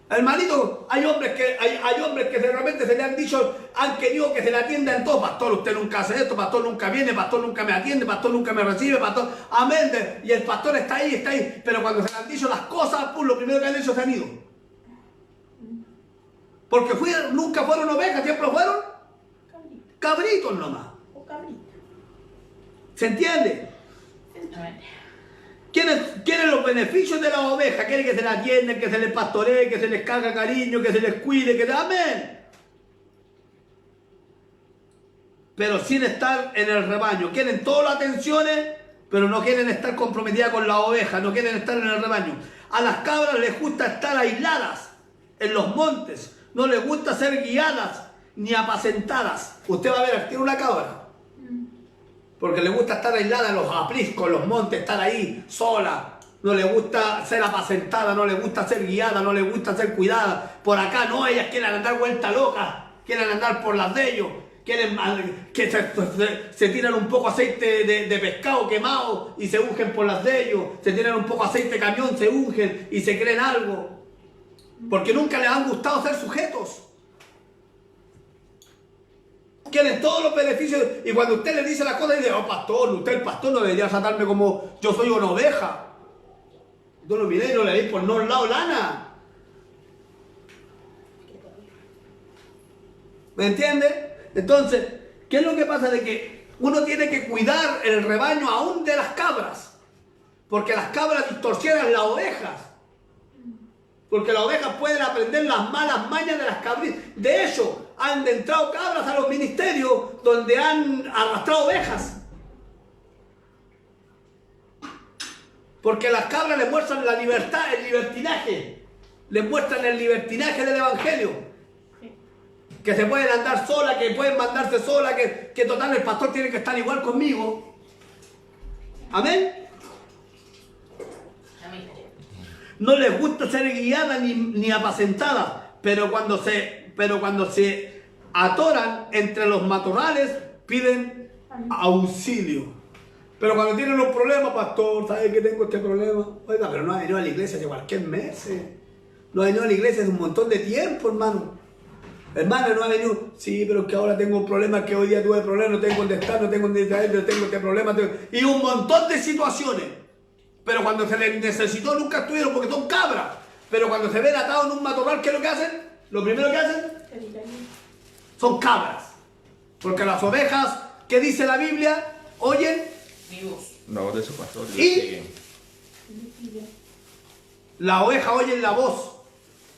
Hermanito, hay hombres que de repente se le han dicho, han querido que se le atienda en todo. Pastor, usted nunca hace esto, pastor nunca viene, pastor nunca me atiende, pastor nunca me recibe, pastor, amén. Y el pastor está ahí, pero cuando se le han dicho las cosas, pues lo primero que han hecho se han ido. Porque nunca fueron ovejas, siempre fueron cabritos nomás. O cabrita. ¿Se entiende? Amén. Quieren los beneficios de la oveja, quieren que se la atiendan, que se les pastoree, que se les cargue cariño, que se les cuide, que amén. Pero sin estar en el rebaño. Quieren todas las atenciones, pero no quieren estar comprometidas con la oveja, no quieren estar en el rebaño. A las cabras les gusta estar aisladas en los montes, no les gusta ser guiadas ni apacentadas. Usted va a ver, tiene una cabra. Porque le gusta estar aislada en los apriscos, en los montes, estar ahí sola. No le gusta ser apacentada, no le gusta ser guiada, no le gusta ser cuidada. Por acá no, ellas quieren andar vuelta loca, quieren andar por las de ellos, quieren que se tiran un poco aceite de pescado quemado y se ungen por las de ellos. Se tiran un poco aceite de camión, se ungen y se creen algo. Porque nunca les han gustado ser sujetos. Quieren todos los beneficios, y cuando usted le dice las cosas, dice, oh pastor, usted el pastor no debería tratarme como yo soy una oveja. Yo lo miré y no le di por no lado lana. ¿Me entiende? Entonces, ¿qué es lo que pasa? De que uno tiene que cuidar el rebaño aún de las cabras, porque las cabras distorsionan las ovejas. Porque las ovejas pueden aprender las malas mañas de las cabritas. De hecho, han entrado cabras a los ministerios donde han arrastrado ovejas. Porque las cabras les muestran la libertad, el libertinaje. Les muestran el libertinaje del evangelio. Que se pueden andar sola, que pueden mandarse sola, que total el pastor tiene que estar igual conmigo. Amén. No les gusta ser guiada ni apacentada, pero cuando se atoran entre los matorrales, piden auxilio. Pero cuando tienen un problema, pastor, ¿sabe que tengo este problema? Oiga, pero no ha venido a la iglesia hace cualquier mes. No ha venido a la iglesia hace un montón de tiempo, hermano. Hermano, no ha venido. Sí, pero es que ahora tengo un problema, que hoy día tuve problemas, no tengo dónde estar, no tengo dónde traer, no tengo este problema. Y un montón de situaciones. Pero cuando se les necesitó nunca estuvieron porque son cabras. Pero cuando se ven atados en un matorral, ¿qué es lo que hacen? Lo primero que hacen son cabras. Porque las ovejas, ¿qué dice la Biblia? Oyen Mi voz. La voz de su pastor y ¿Y? le siguen. La oveja oyen la voz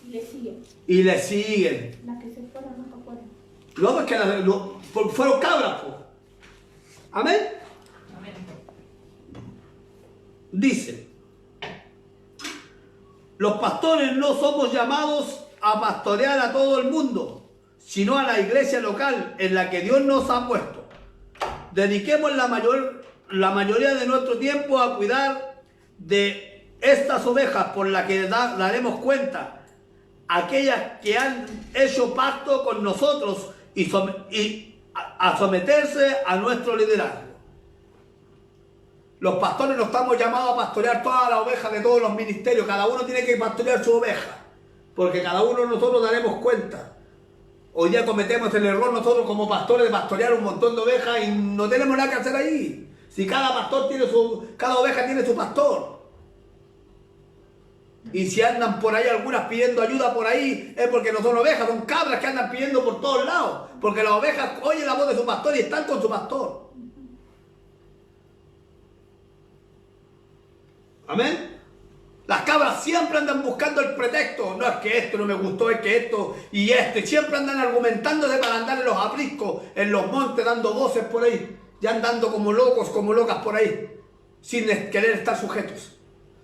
Y le siguen. y le siguen. Las que se fueron nunca fueron. No, porque fueron cabras, pues. Amén. Amén. Dice, los pastores no somos llamados a pastorear a todo el mundo, sino a la iglesia local en la que Dios nos ha puesto. Dediquemos la mayoría de nuestro tiempo a cuidar de estas ovejas por las que daremos cuenta, aquellas que han hecho pacto con nosotros y a someterse a nuestro liderazgo. Los pastores no estamos llamados a pastorear todas las ovejas de todos los ministerios. Cada uno tiene que pastorear su oveja, porque cada uno de nosotros daremos cuenta. Hoy día cometemos el error nosotros como pastores de pastorear un montón de ovejas y no tenemos nada que hacer ahí. Si cada oveja tiene su pastor. Y si andan por ahí algunas pidiendo ayuda por ahí, es porque no son ovejas, son cabras que andan pidiendo por todos lados. Porque las ovejas oyen la voz de su pastor y están con su pastor. Amén. Las cabras siempre andan buscando el pretexto. No es que esto no me gustó, es que esto y esto. Y siempre andan argumentándose para andar en los apriscos, en los montes, dando voces por ahí. Ya andando como locos, como locas por ahí. Sin querer estar sujetos.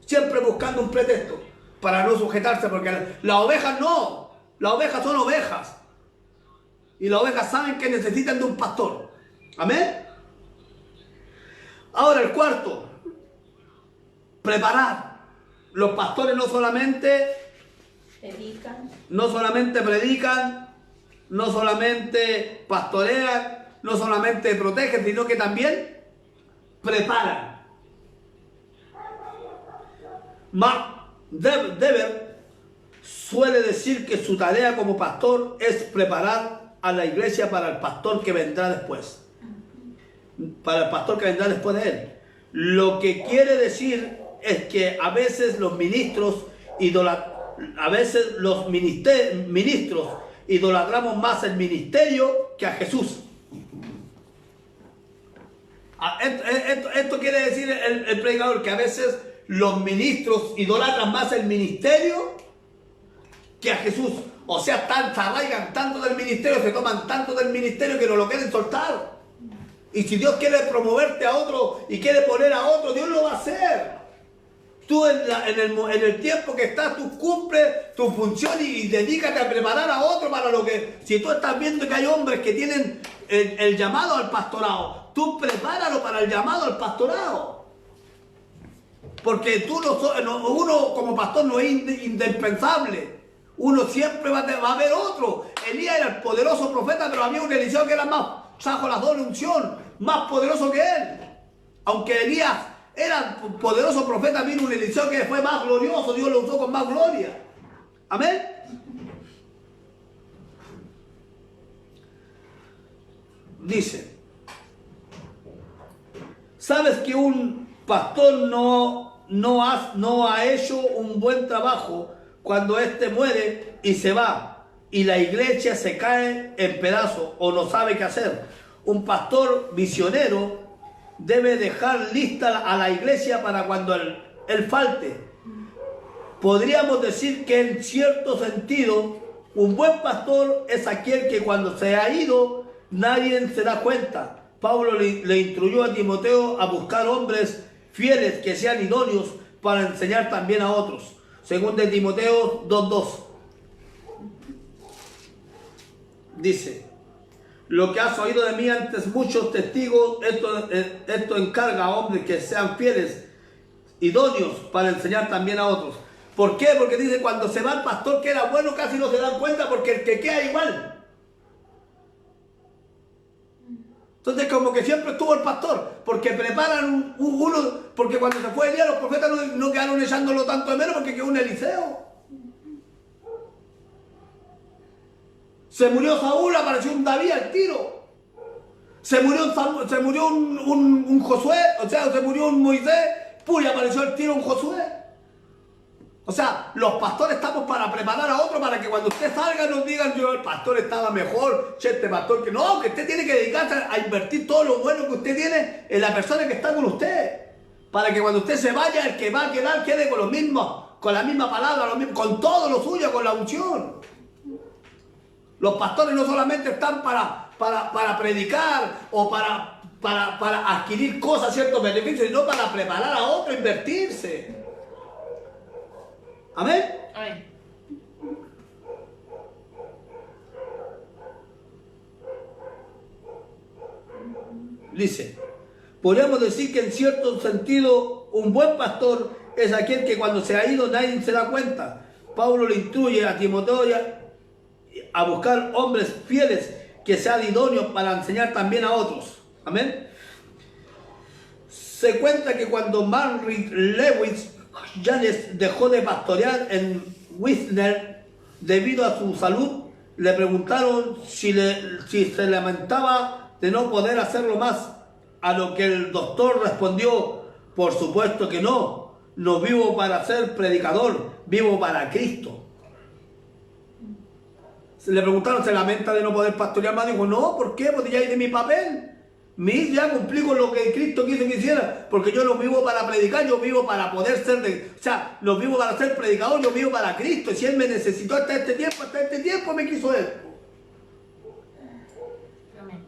Siempre buscando un pretexto para no sujetarse. Porque las ovejas no. Las ovejas son ovejas. Y las ovejas saben que necesitan de un pastor. Amén. Ahora el cuarto. Preparar. Los pastores no solamente predican, no solamente pastorean, no solamente protegen, sino que también preparan. Mark Dever suele decir que su tarea como pastor es preparar a la iglesia para el pastor que vendrá después. Para el pastor que vendrá después de él. Lo que quiere decir es que a veces los ministros idolatramos más el ministerio que a Jesús. Esto quiere decir el predicador, que a veces los ministros idolatran más el ministerio que a Jesús. O sea, se arraigan tanto del ministerio, se toman tanto del ministerio que no lo quieren soltar. Y si Dios quiere promoverte a otro y quiere poner a otro, Dios lo va a hacer. Tú en el tiempo que estás, tú cumples tu función y dedícate a preparar a otro para lo que... Si tú estás viendo que hay hombres que tienen el llamado al pastorado, tú prepáralo para el llamado al pastorado. Porque uno como pastor no es indispensable. Uno siempre va a haber otro. Elías era el poderoso profeta, pero había un Eliseo que era trajo la doble unción, más poderoso que él. Aunque Elías era un poderoso profeta, vino un Eliseo que fue más glorioso, Dios lo usó con más gloria. Amén. Dice, ¿sabes que un pastor no ha hecho un buen trabajo cuando éste muere y se va y la iglesia se cae en pedazos o no sabe qué hacer? Un pastor misionero debe dejar lista a la iglesia para cuando él falte. Podríamos decir que en cierto sentido, un buen pastor es aquel que cuando se ha ido, nadie se da cuenta. Pablo le instruyó a Timoteo a buscar hombres fieles que sean idóneos para enseñar también a otros. Según de Timoteo 2:2. Dice, lo que has oído de mí antes muchos testigos, esto encarga a hombres que sean fieles, idóneos para enseñar también a otros. ¿Por qué? Porque dice, cuando se va el pastor que era bueno, casi no se dan cuenta porque el que queda igual. Entonces como que siempre estuvo el pastor, porque preparan uno, porque cuando se fue Elías los profetas no quedaron echándolo tanto de menos porque quedó un Eliseo. Se murió Saúl, apareció un David al tiro. Se murió un Josué, o sea, se murió un Moisés, y apareció al tiro un Josué. O sea, los pastores estamos para preparar a otro para que cuando usted salga nos digan, yo el pastor estaba mejor, este pastor que no, que usted tiene que dedicarse a invertir todo lo bueno que usted tiene en la persona que está con usted. Para que cuando usted se vaya, el que va a quedar quede con lo mismo, con la misma palabra, con todo lo suyo, con la unción. Los pastores no solamente están para predicar o para adquirir cosas, ciertos beneficios, sino para preparar a otro, invertirse. Amén. Amén. Dice, podemos decir que en cierto sentido un buen pastor es aquel que cuando se ha ido nadie se da cuenta. Pablo le instruye a Timoteo a buscar hombres fieles que sean idóneos para enseñar también a otros. Amén. Se cuenta que cuando Manry Lewis Janes dejó de pastorear en Wisner debido a su salud, le preguntaron si se lamentaba de no poder hacerlo más, a lo que el doctor respondió, por supuesto que no vivo para ser predicador, vivo para Cristo. Le preguntaron, ¿se lamenta de no poder pastorear más? Dijo, no, ¿por qué? Porque ya hice mi papel. Ya cumplí con lo que Cristo quiso que hiciera, porque yo no vivo para predicar, yo vivo para poder ser no vivo para ser predicador, yo vivo para Cristo. Si Él me necesitó hasta este tiempo me quiso Él. Amén.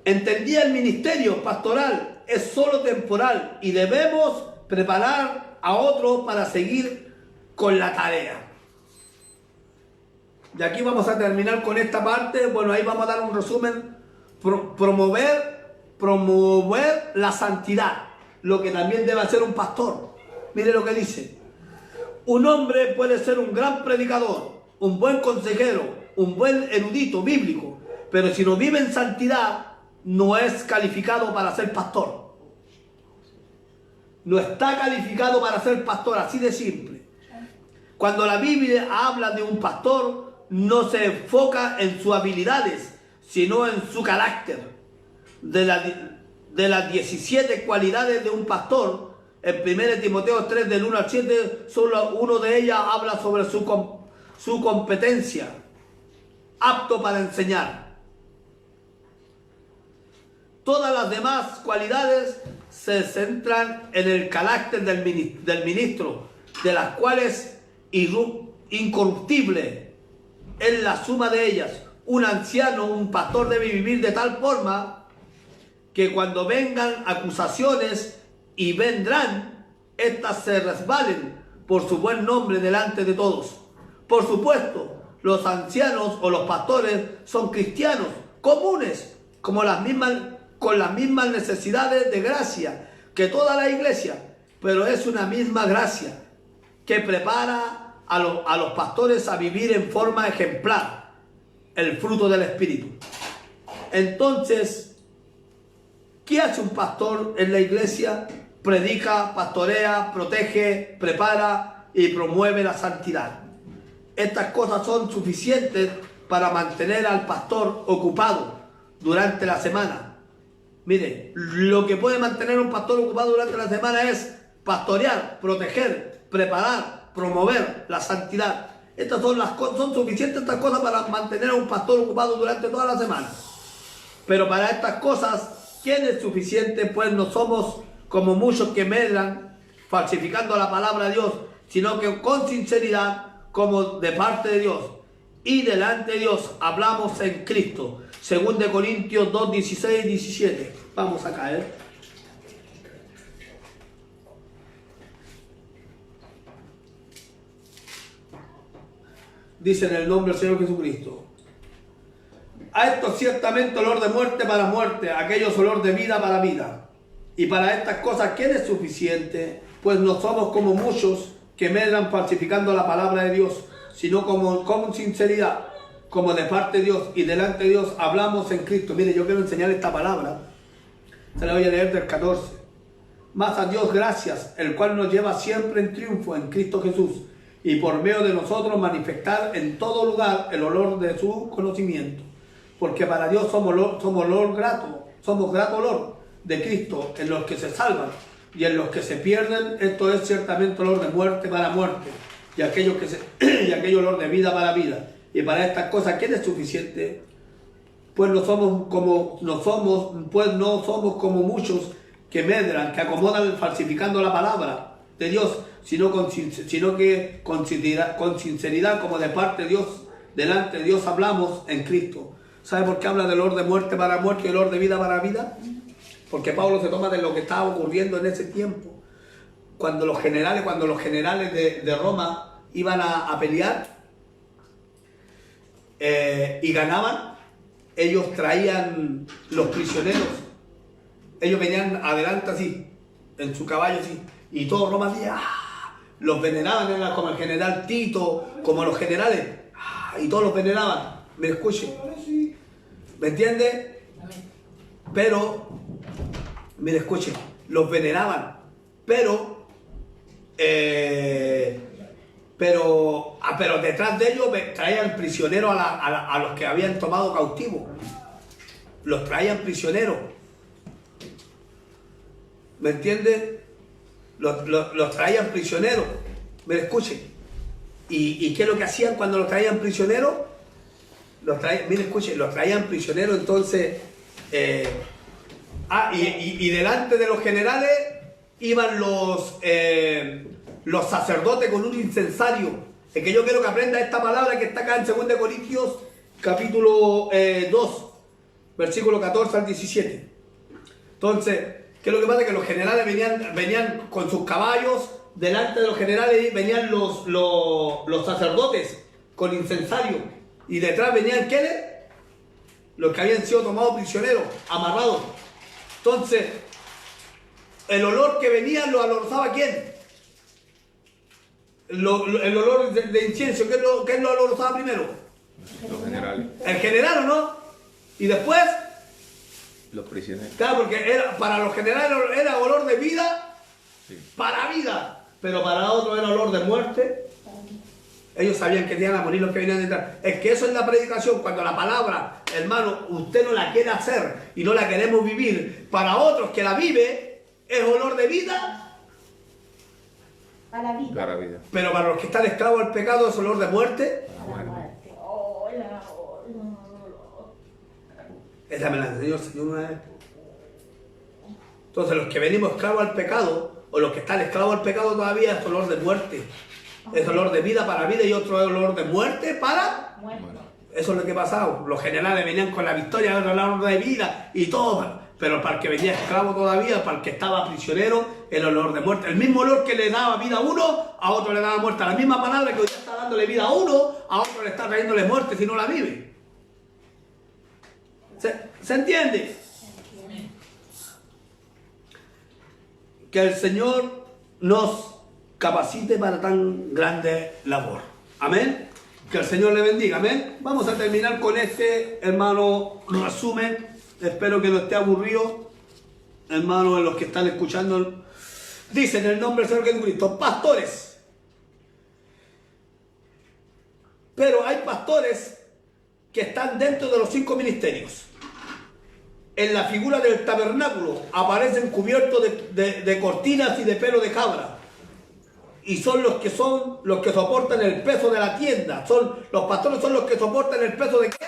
Entendía el ministerio pastoral es solo temporal y debemos preparar a otros para seguir con la tarea. Y aquí vamos a terminar con esta parte. Bueno, ahí vamos a dar un resumen. Promover la santidad, lo que también debe hacer un pastor. Mire lo que dice. Un hombre puede ser un gran predicador, un buen consejero, un buen erudito bíblico, pero si no vive en santidad, no es calificado para ser pastor. No está calificado para ser pastor, así de simple. Cuando la Biblia habla de un pastor, no se enfoca en sus habilidades, sino en su carácter. De las 17 cualidades de un pastor, en 1 Timoteo 3, del 1 al 7, solo uno de ellas habla sobre su competencia, apto para enseñar. Todas las demás cualidades se centran en el carácter del ministro, de las cuales incorruptible es la suma de ellas. Un anciano, un pastor debe vivir de tal forma que cuando vengan acusaciones, y vendrán, éstas se resbalen por su buen nombre delante de todos. Por supuesto, los ancianos o los pastores son cristianos comunes, con las mismas necesidades de gracia que toda la iglesia, pero es una misma gracia que prepara a los pastores a vivir en forma ejemplar el fruto del Espíritu. Entonces, ¿qué hace un pastor en la iglesia? Predica, pastorea, protege, prepara y promueve la santidad. Estas cosas son suficientes para mantener al pastor ocupado durante la semana. Mire, lo que puede mantener a un pastor ocupado durante la semana es pastorear, proteger, preparar, promover la santidad. Estas son suficientes estas cosas para mantener a un pastor ocupado durante toda la semana. Pero para estas cosas, ¿quién es suficiente? Pues no somos como muchos que medran falsificando la palabra de Dios, sino que con sinceridad, como de parte de Dios y delante de Dios, hablamos en Cristo. 2 Corintios 2, 16 y 17. Vamos a caer. Dice en el nombre del Señor Jesucristo. A esto ciertamente olor de muerte para muerte, aquellos olor de vida para vida. Y para estas cosas, ¿quién es suficiente? Pues no somos como muchos que medran falsificando la palabra de Dios, sino con sinceridad, como de parte de Dios y delante de Dios, hablamos en Cristo. Mire, yo quiero enseñar esta palabra. Se la voy a leer del 14. Mas a Dios gracias, el cual nos lleva siempre en triunfo en Cristo Jesús, y por medio de nosotros manifestar en todo lugar el olor de su conocimiento. Porque para Dios somos grato olor de Cristo en los que se salvan, y en los que se pierden, esto es ciertamente olor de muerte para muerte, y aquello olor de vida para vida. Y para estas cosas, ¿quién es suficiente? Pues no somos como muchos que medran, que acomodan falsificando la palabra de Dios. sino que con sinceridad, como de parte de Dios, delante de Dios hablamos en Cristo. ¿Sabe por qué habla del olor de muerte para muerte y el olor de vida para vida? Porque Pablo se toma de lo que estaba ocurriendo en ese tiempo. Cuando los generales de Roma iban a pelear y ganaban, ellos traían los prisioneros. Ellos venían adelante así, en su caballo así, y todo Roma decía, ¡ah! Los veneraban, era como el general Tito, como los generales, ¡ah! Y todos los veneraban. ¿Me escuche? ¿Me entiende? Pero, mire, escuche, los veneraban, pero detrás de ellos traían prisioneros a los que habían tomado cautivos. Los traían prisioneros. ¿Me entiende? Los traían prisioneros. Me escuche. ¿Y qué es lo que hacían cuando los traían prisioneros? Mire, escuche, los traían prisioneros, entonces... y delante de los generales iban los sacerdotes con un incensario. Es que yo quiero que aprenda esta palabra que está acá en 2 Corintios capítulo 2, versículo 14 al 17. Entonces, ¿qué es lo que pasa? Que los generales venían con sus caballos, delante de los generales venían los sacerdotes con incensario, y detrás venían ¿quiénes? Los que habían sido tomados prisioneros, amarrados. Entonces, el olor que venía lo alorzaba ¿quién? El olor de incienso, ¿qué lo alorzaba primero? Los generales. El general, ¿o no? Y después, Los prisioneros. claro, porque para los generales era olor de vida, Sí. para vida, pero para otros era olor de muerte. Ellos sabían que iban a morir los que venían detrás. Es que eso es la predicación, cuando la palabra, hermano, usted no la quiere hacer y no la queremos vivir, para otros que la vive, es olor de vida, Para la vida. Para vida. pero para los que están esclavos al pecado es olor de muerte. Para la muerte. Hola. Esa me la enseñó el Señor una vez. Entonces los que venimos esclavos al pecado, o los que están esclavos al pecado todavía, es olor de muerte. Es olor de vida para vida y otro es olor de muerte para... Muerte. Eso es lo que pasaba. Los generales venían con la victoria, otro olor de vida y todo. Pero para el que venía esclavo todavía, para el que estaba prisionero, el olor de muerte. El mismo olor que le daba vida a uno, a otro le daba muerte. La misma palabra que hoy está dándole vida a uno, a otro le está trayéndole muerte si no la vive. ¿Se entiende? Que el Señor nos capacite para tan grande labor. Amén. Que el Señor le bendiga. Amén. Vamos a terminar con este, hermano, resumen. Espero que no esté aburrido, hermano, en los que están escuchando. Dice en el nombre del Señor Jesucristo, pastores. Pero hay pastores que están dentro de los 5 ministerios. En la figura del tabernáculo aparecen cubiertos de cortinas y de pelo de cabra. Y son los que soportan el peso de la tienda. Los pastores son los que soportan el peso de ¿qué?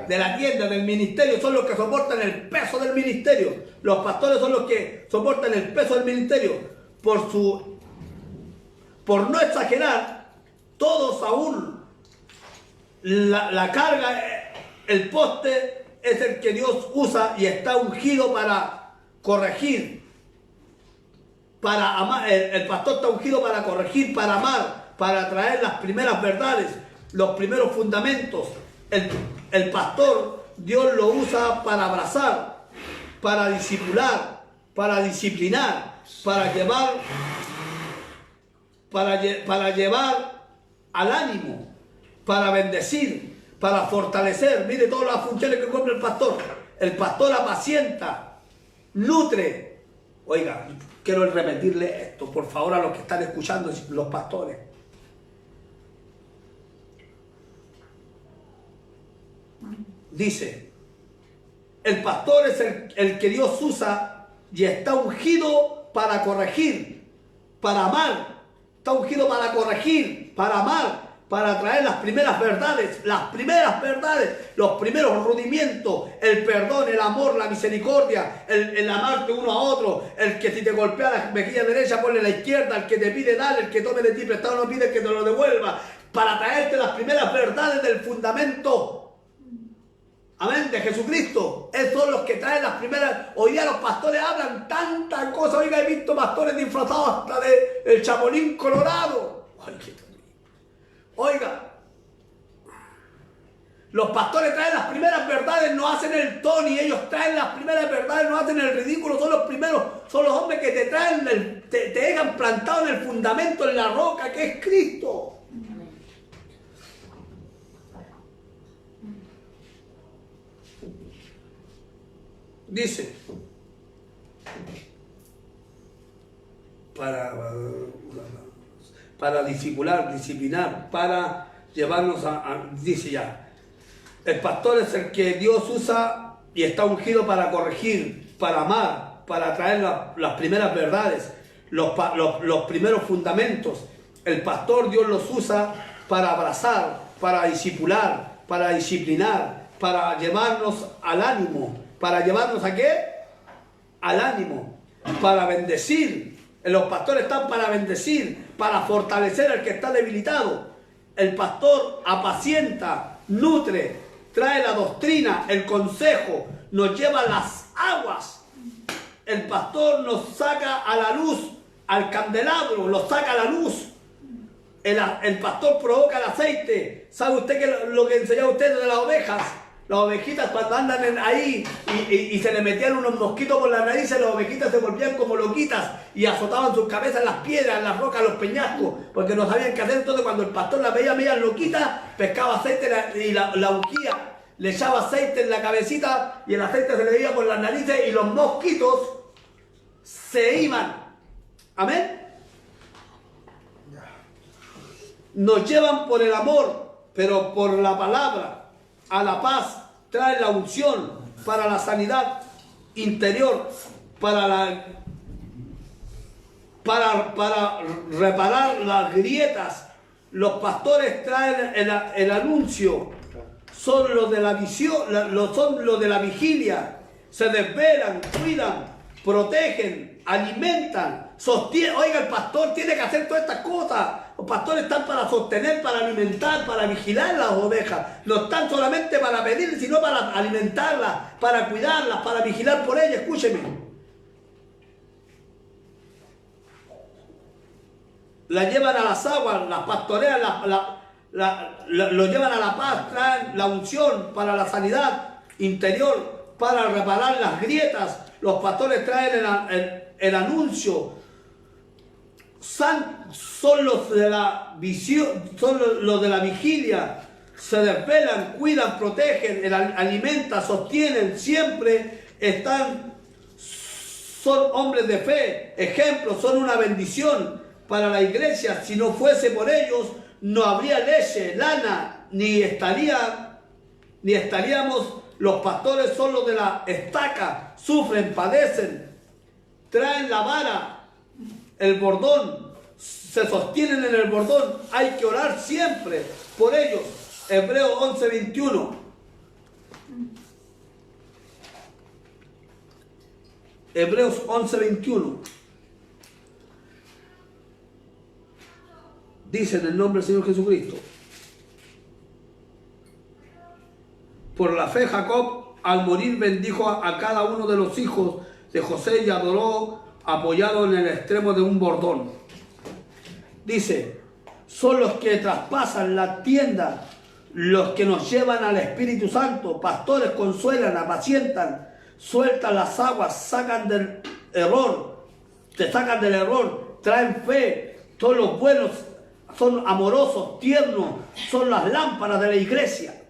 De la tienda, del ministerio. Son los que soportan el peso del ministerio. Los pastores son los que soportan el peso del ministerio. Por no exagerar, todos aún la carga, el poste es el que Dios usa y está ungido para corregir, para amar. El pastor está ungido para corregir, para amar, para traer las primeras verdades, los primeros fundamentos. El pastor, Dios lo usa para abrazar, para discipular, para disciplinar, para llevar al ánimo, para bendecir, para fortalecer. Mire todas las funciones que cumple el pastor. El pastor apacienta, nutre. Oiga, quiero repetirle esto, por favor, a los que están escuchando, los pastores. Dice, el pastor es el que Dios usa y está ungido para corregir, para amar. Está ungido para corregir, para amar, para traer las primeras verdades, los primeros rudimientos, el perdón, el amor, la misericordia, el amarte uno a otro, el que si te golpea la mejilla derecha, ponle la izquierda, el que te pide dar, el que tome de ti prestado no pide que te lo devuelva, para traerte las primeras verdades del fundamento. Amén, de Jesucristo. Esos son los que traen las primeras. Hoy día los pastores hablan tantas cosas. Oiga, he visto pastores disfrazados hasta de el Chapulín Colorado. Oiga, los pastores traen las primeras verdades, no hacen el Tony, ellos traen las primeras verdades, no hacen el ridículo, son los primeros, son los hombres que te traen, te dejan plantado en el fundamento, en la roca que es Cristo. Dice, para disciplinar, para llevarnos dice ya, el pastor es el que Dios usa y está ungido para corregir, para amar, para traer las primeras verdades, los primeros fundamentos. El pastor Dios los usa para abrazar, para discipular, para disciplinar, para llevarnos al ánimo. ¿Para llevarnos a qué? Al ánimo, para bendecir. Los pastores están para bendecir, para fortalecer al que está debilitado. El pastor apacienta, nutre, trae la doctrina, el consejo, nos lleva las aguas. El pastor nos saca a la luz, al candelabro, lo saca a la luz. El pastor provoca el aceite. ¿Sabe usted que lo que enseñaba usted de las ovejas? Las ovejitas cuando andan ahí y se le metían unos mosquitos por las narices, las ovejitas se volvían como loquitas y azotaban sus cabezas en las piedras, en las rocas, en los peñascos, porque no sabían qué hacer. Entonces cuando el pastor las veía medias loquitas, pescaba aceite y la ungía, le echaba aceite en la cabecita y el aceite se le veía por las narices y los mosquitos se iban. Amén. Nos llevan por el amor, pero por la palabra. A la paz, trae la unción para la sanidad interior, para reparar las grietas. Los pastores traen el anuncio, son los de la visión, son los de la vigilia, se desvelan, cuidan, protegen, alimentan, sostienen. Oiga, el pastor tiene que hacer todas estas cosas. Los pastores están para sostener, para alimentar, para vigilar las ovejas. No están solamente para pedir, sino para alimentarlas, para cuidarlas, para vigilar por ellas. Escúcheme. Las llevan a las aguas, las pastorean, lo llevan a la paz, traen la unción para la sanidad interior, para reparar las grietas. Los pastores traen el anuncio. Son los de la visión, son los de la vigilia, se desvelan, cuidan, protegen, alimentan, sostienen, siempre están, son hombres de fe, ejemplos, son una bendición para la iglesia. Si no fuese por ellos, no habría leche, lana, ni estaríamos. Los pastores son los de la estaca, sufren, padecen, traen la vara, el bordón, se sostienen en el bordón. Hay que orar siempre por ellos. Hebreos 11:21. Hebreos 11:21. Dice en el nombre del Señor Jesucristo: por la fe Jacob al morir bendijo a cada uno de los hijos de José y adoró apoyado en el extremo de un bordón. Dice, son los que traspasan la tienda, los que nos llevan al Espíritu Santo. Pastores consuelan, apacientan, sueltan las aguas, sacan del error, te sacan del error, traen fe. Son los buenos, son amorosos, tiernos, son las lámparas de la iglesia.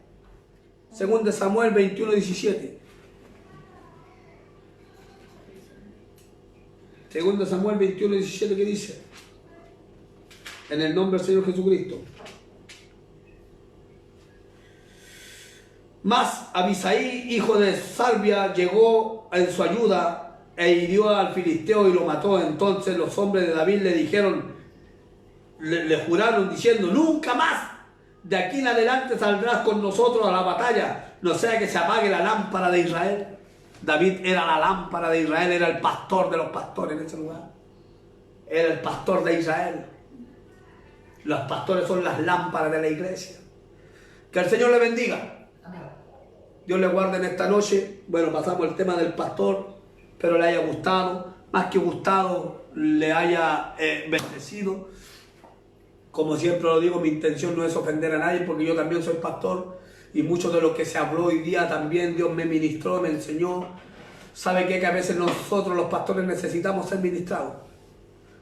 Según de Samuel 21:17. Segundo Samuel 21:17, ¿qué dice? En el nombre del Señor Jesucristo. Mas Abisaí, hijo de Salvia, llegó en su ayuda e hirió al filisteo y lo mató. Entonces los hombres de David le dijeron, le juraron diciendo: nunca más De aquí en adelante saldrás con nosotros a la batalla, no sea que se apague la lámpara de Israel. David era la lámpara de Israel, era el pastor de los pastores en ese lugar. Era el pastor de Israel. Los pastores son las lámparas de la iglesia. Que el Señor le bendiga. Dios le guarde en esta noche. Bueno, pasamos el tema del pastor. Espero le haya gustado. Más que gustado, le haya bendecido. Como siempre lo digo, mi intención no es ofender a nadie, porque yo también soy pastor. Y mucho de lo que se habló hoy día también Dios me ministró, me enseñó. ¿Sabe qué? Que a veces nosotros los pastores necesitamos ser ministrados.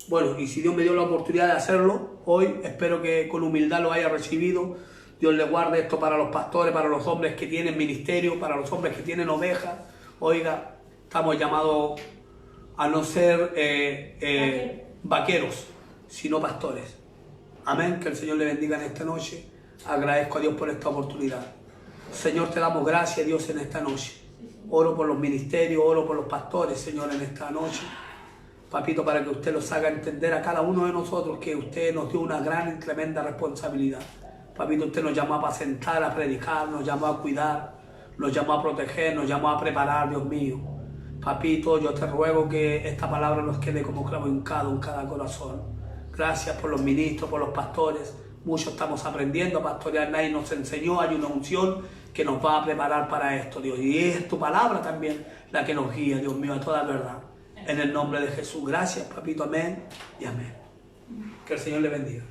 Bueno, y si Dios me dio la oportunidad de hacerlo hoy, espero que con humildad lo haya recibido. Dios le guarde esto para los pastores, para los hombres que tienen ministerio, para los hombres que tienen ovejas. Oiga, estamos llamados a no ser vaqueros, sino pastores. Amén, que el Señor le bendiga en esta noche. Agradezco a Dios por esta oportunidad. Señor, te damos gracias, Dios, en esta noche. Oro por los ministerios, oro por los pastores, Señor, en esta noche. Papito, para que usted los haga entender a cada uno de nosotros que usted nos dio una gran y tremenda responsabilidad. Papito, usted nos llamó a apacentar, a predicar, nos llamó a cuidar, nos llamó a proteger, nos llamó a preparar, Dios mío. Papito, yo te ruego que esta palabra nos quede como clavo en cada corazón. Gracias por los ministros, por los pastores. Mucho estamos aprendiendo a pastorear, nadie nos enseñó, hay una unción que nos va a preparar para esto, Dios. Y es tu palabra también la que nos guía, Dios mío, a toda verdad. En el nombre de Jesús, gracias, papito, amén y amén. Que el Señor le bendiga.